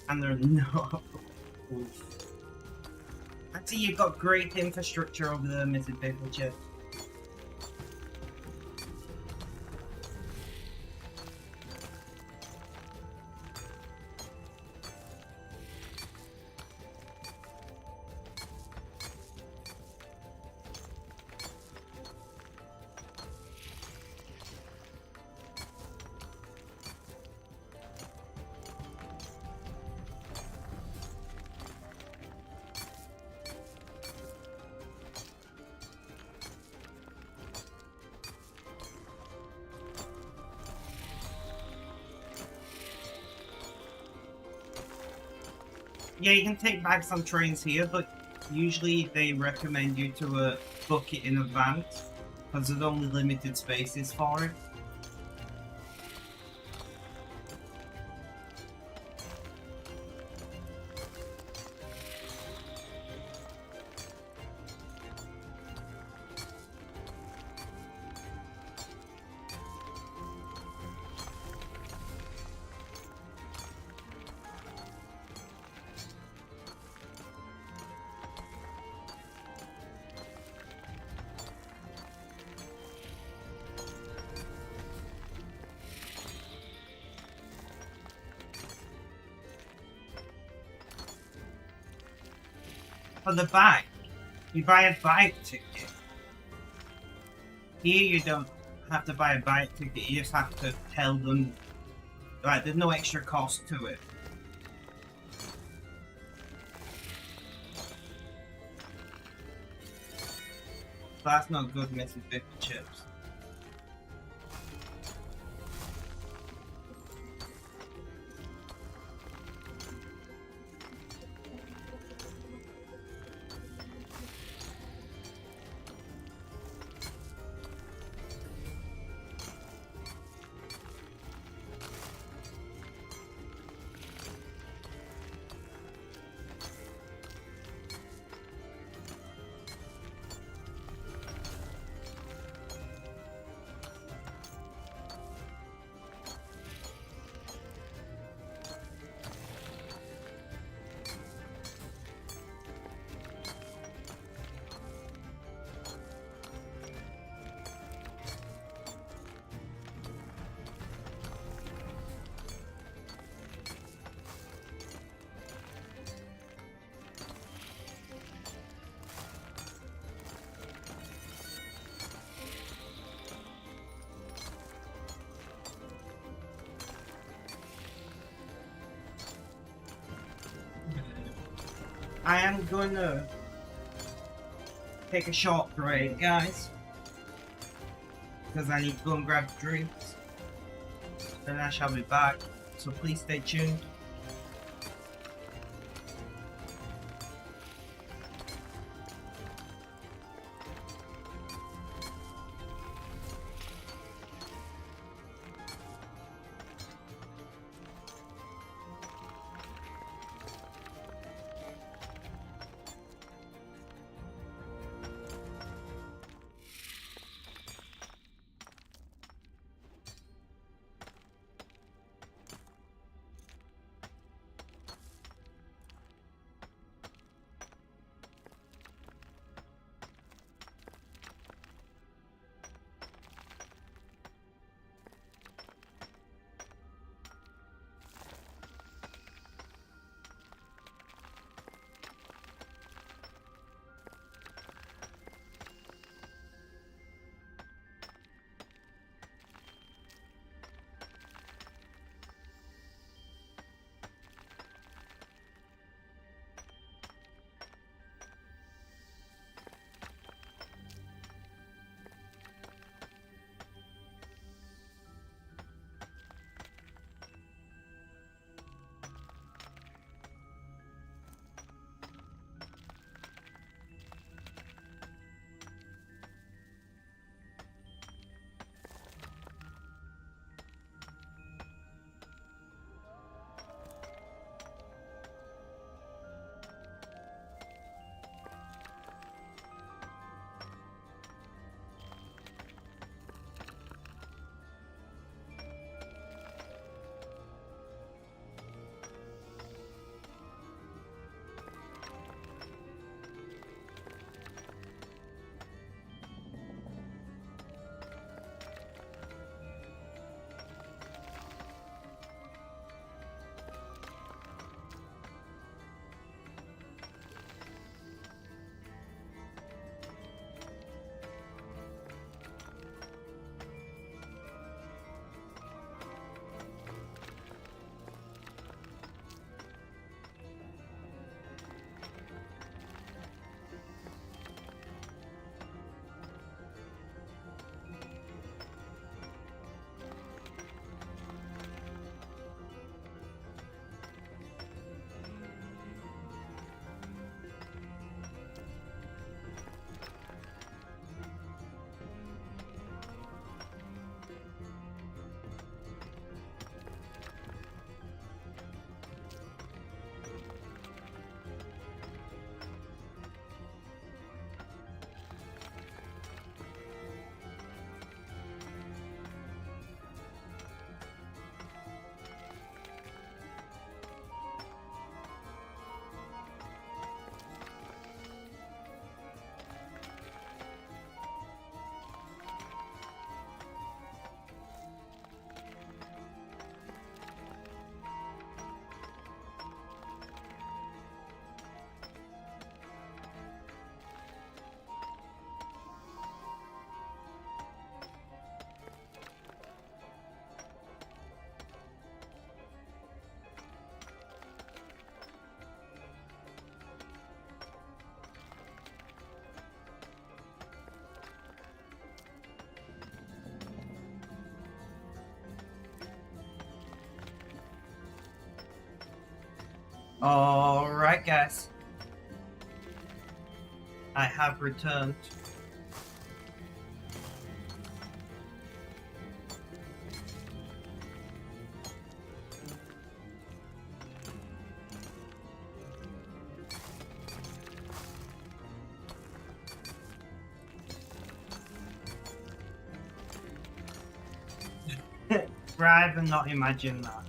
And there are no. I see you've got great infrastructure over there, Mrs. Picklechips. Yeah, you can take bags on trains here, but usually they recommend you to book it in advance, because there's only limited spaces for it. for the bike. You buy a bike ticket. Here you don't have to buy a bike ticket, you just have to tell them. Right, there's no extra cost to it. That's not good, Mrs. Biff Chips. I am gonna take a short break, guys, because I need to go and grab drinks. Then I shall be back, so please stay tuned. Alright, guys. I have returned. Rather not imagine that.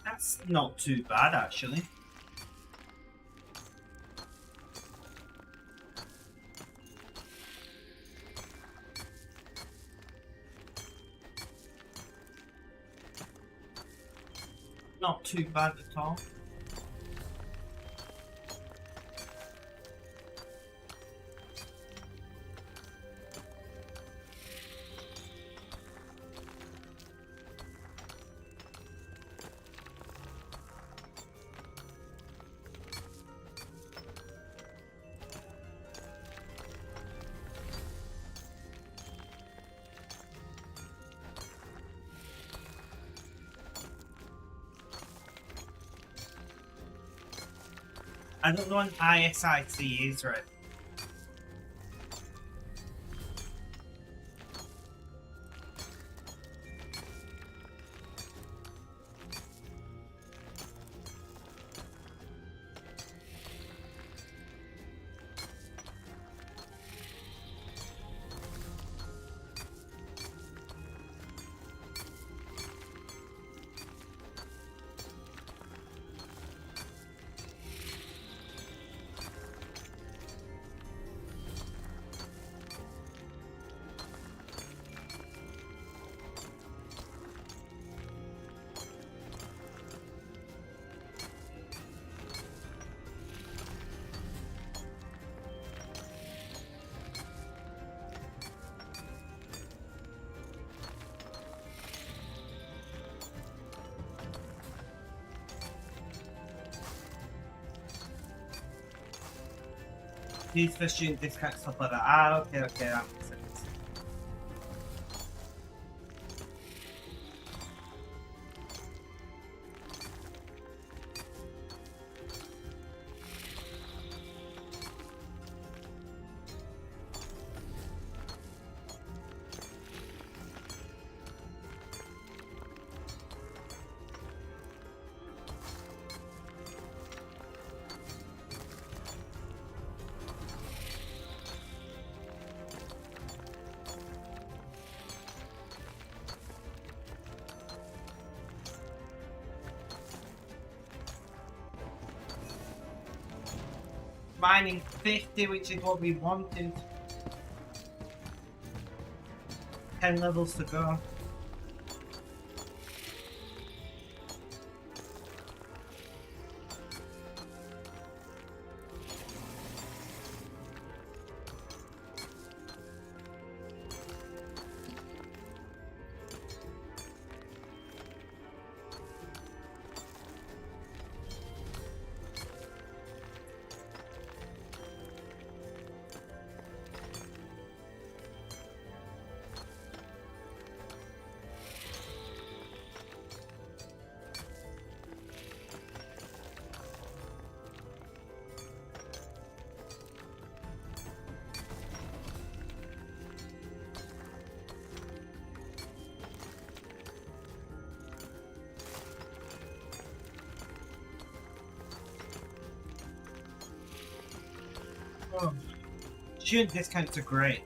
That's not too bad, actually. Not too bad at all. I don't know what ISIC is, right? These for student discount, stuff like that. Ah, okay, that makes sense. Mining 50, which is what we wanted. 10 levels to go. Oh, student discounts are great.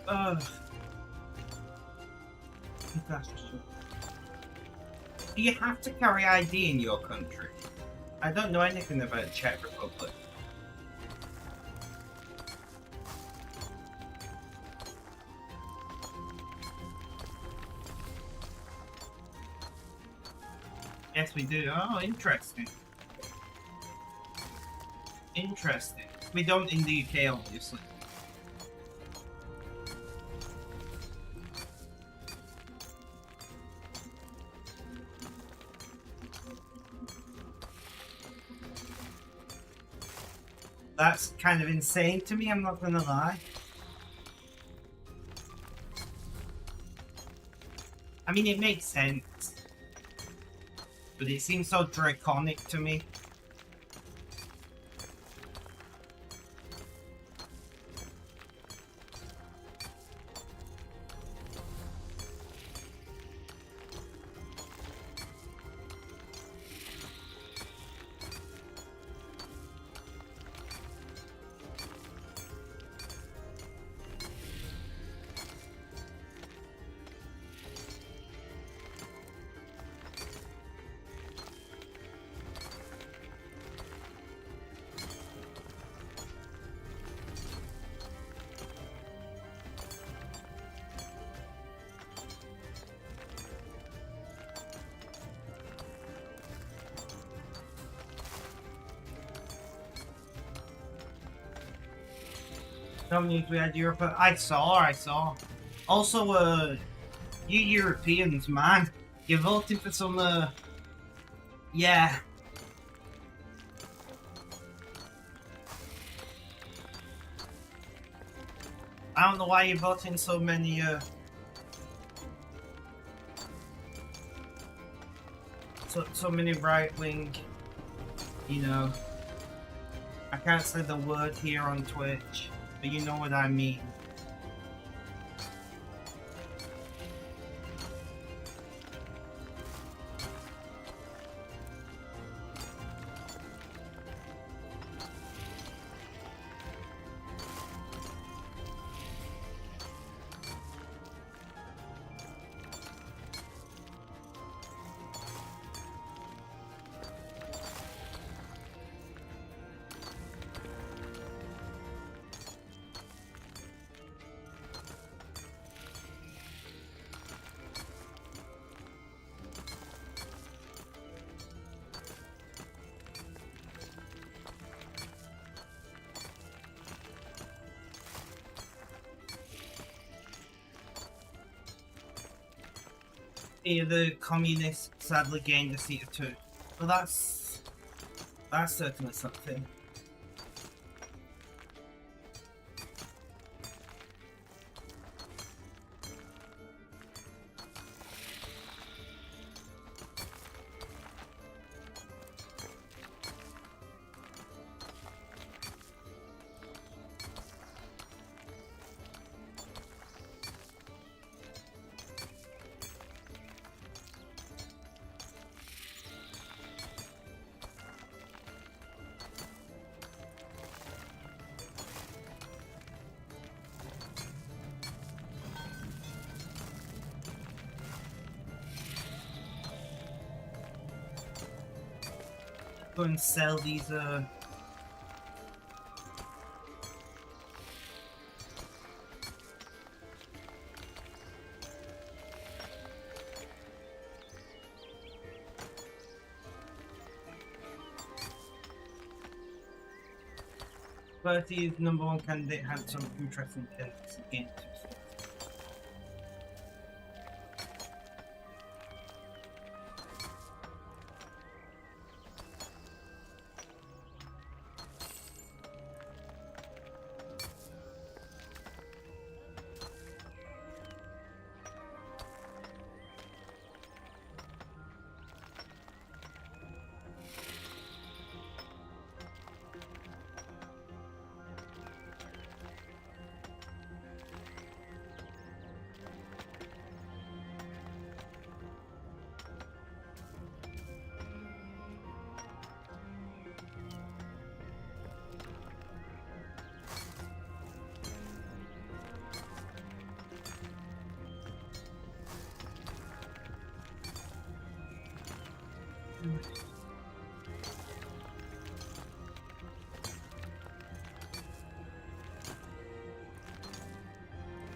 Ugh. Do you have to carry ID in your country? I don't know anything about the Czech Republic. Yes, we do. Oh, interesting. Interesting. We don't in the UK, obviously. That's kind of insane to me, I'm not gonna lie. I mean, it makes sense. But it seems so draconic to me. Some news we had Europe. I saw. Also, you Europeans, man, you're voting for some, yeah. I don't know why you're voting so many, so many right-wing, you know. I can't say the word here on Twitch, but you know what I mean. Yeah, the communists sadly gained a seat or two. Well, that's certainly something. Go and sell these Bertie's #1 candidate had some interesting things in.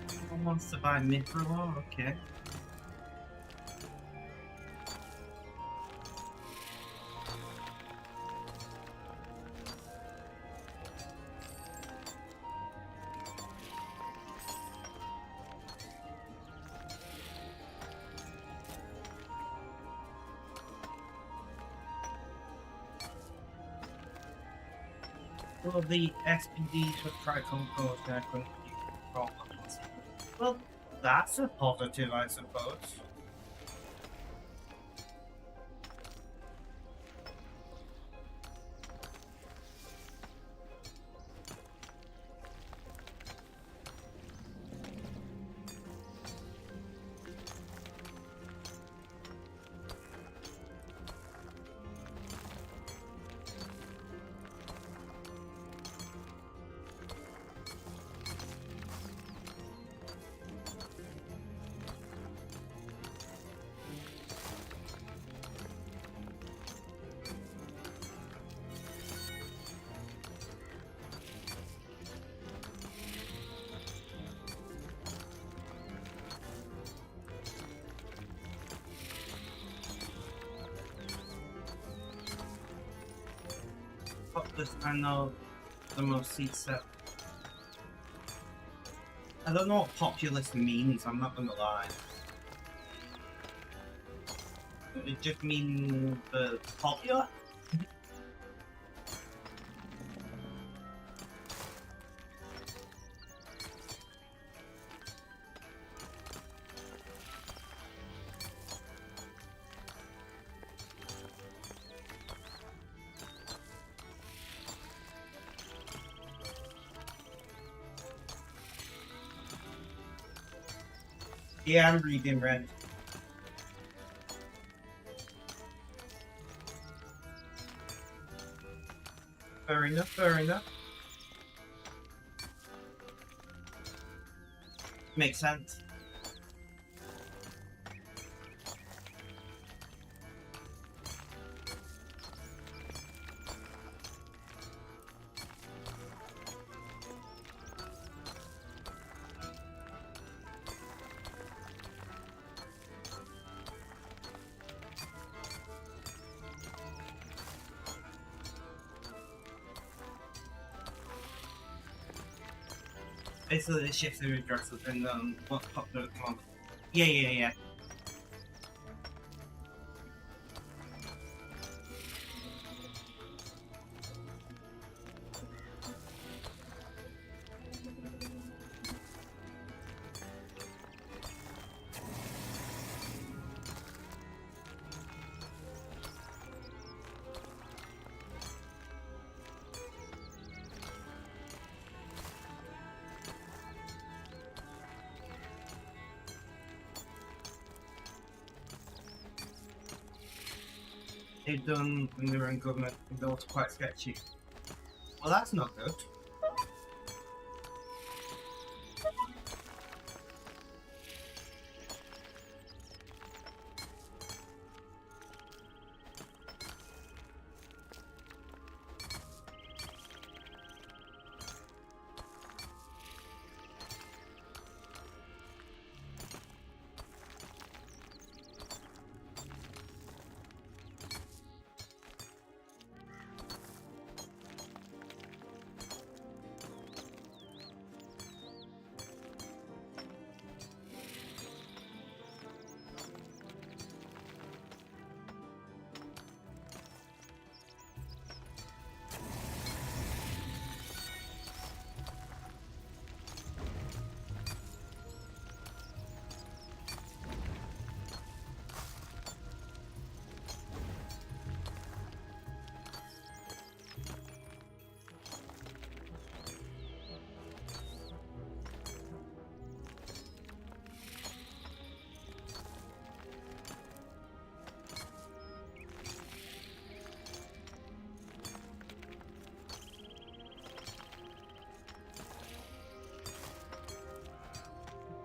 Someone wants to buy Mithril, okay. Well, the SPDs with Triconco's now going to be problems. Well, that's a positive, I suppose. I know the most seats set. I don't know what populist means, I'm not gonna lie. It just means popular? Yeah, I'm reading red. Fair enough, fair enough. Makes sense. Basically, the shifts the addresses and what popped up. Come on. Yeah. They've done when they were in government, and they're also quite sketchy. Well, that's not good.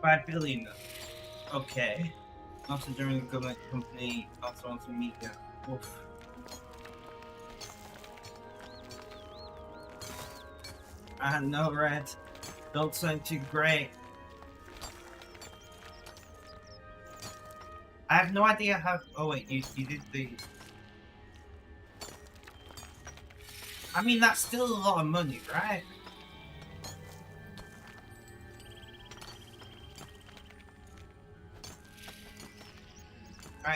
5 billion. Okay. Also during the government company, also on some media. Oof. No, Red. Don't sound too great. I have no idea how. Oh wait, you did the. I mean, that's still a lot of money, right?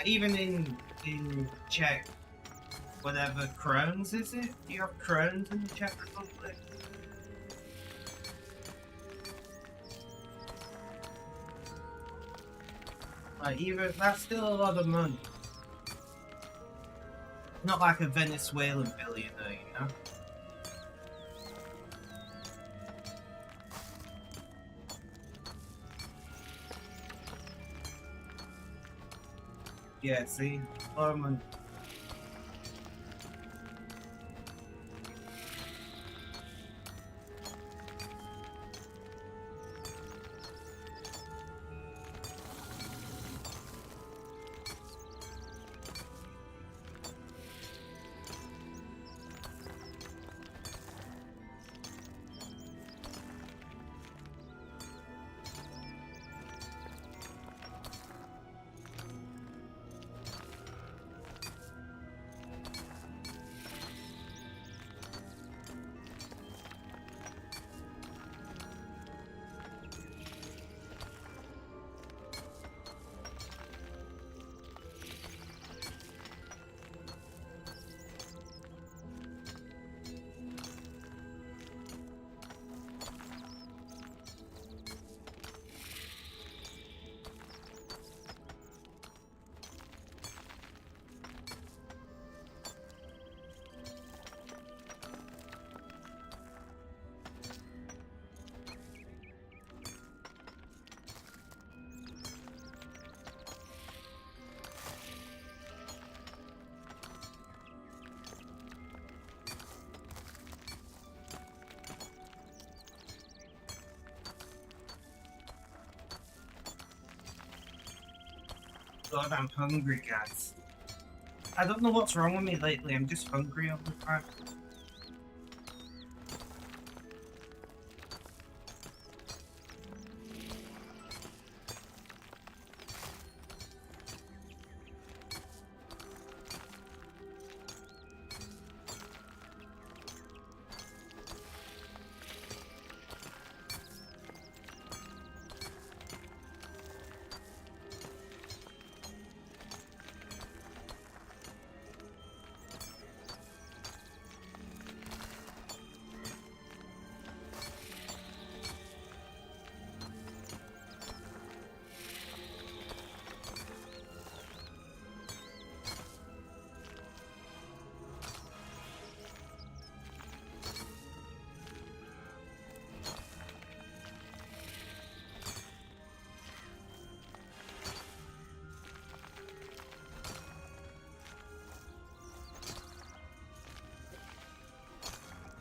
Even in Czech, whatever crowns is it? Do you have crowns in the Czech Republic? Even that's still a lot of money. Not like a Venezuelan billionaire, you know. Yeah, see, a lot of money. God, I'm hungry, guys. I don't know what's wrong with me lately. I'm just hungry all the time.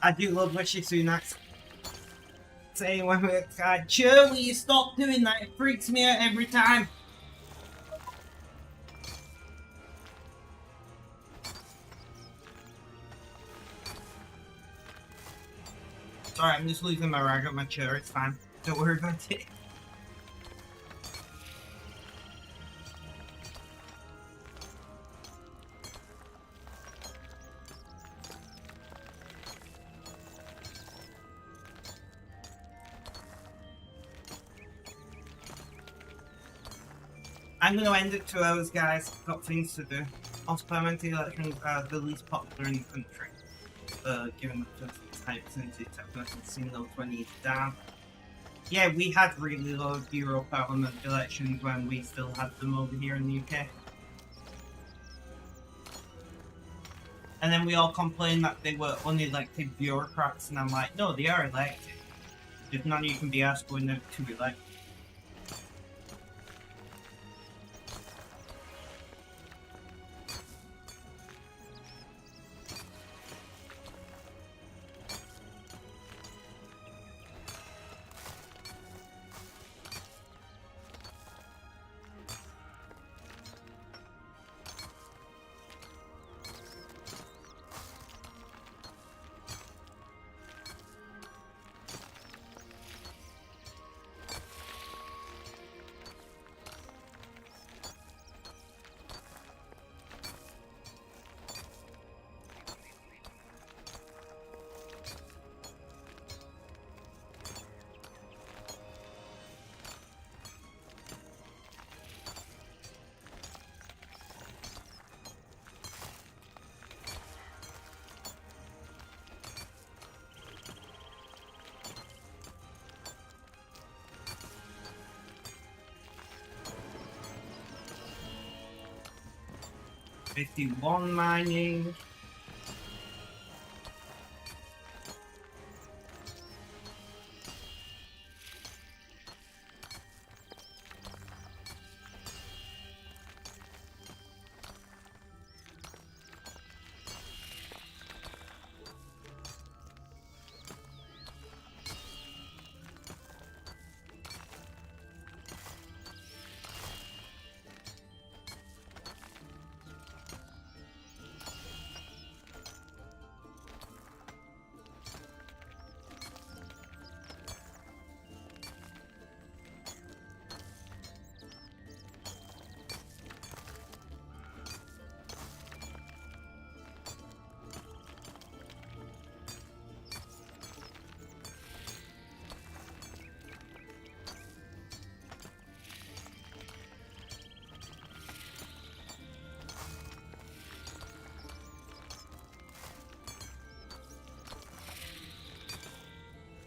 I do love Rishi Sunak saying when we're chill, will you stop doing that? It freaks me out every time. Sorry, I'm just losing my rag on my chair, it's fine. Don't worry about it. I'm going to end it 2 hours, guys. Got things to do. Also, parliamentary elections are the least popular in the country. Given the type since it's definitely seen low 20s down. Yeah, we had really low Euro Parliament elections when we still had them over here in the UK. And then we all complained that they were unelected bureaucrats, and I'm like, no, they are elected. Just none of you can be asked going out to elect. 51 mining.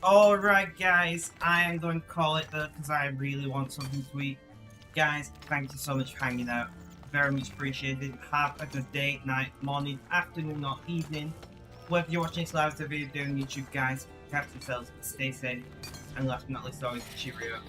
Alright guys, I am going to call it there because I really want something to eat. Guys, thank you so much for hanging out. Very much appreciated. Have a good day, night, morning, afternoon or evening. Whether you're watching this live video on YouTube, guys, catch yourselves, stay safe, and last but not least always, cheerio.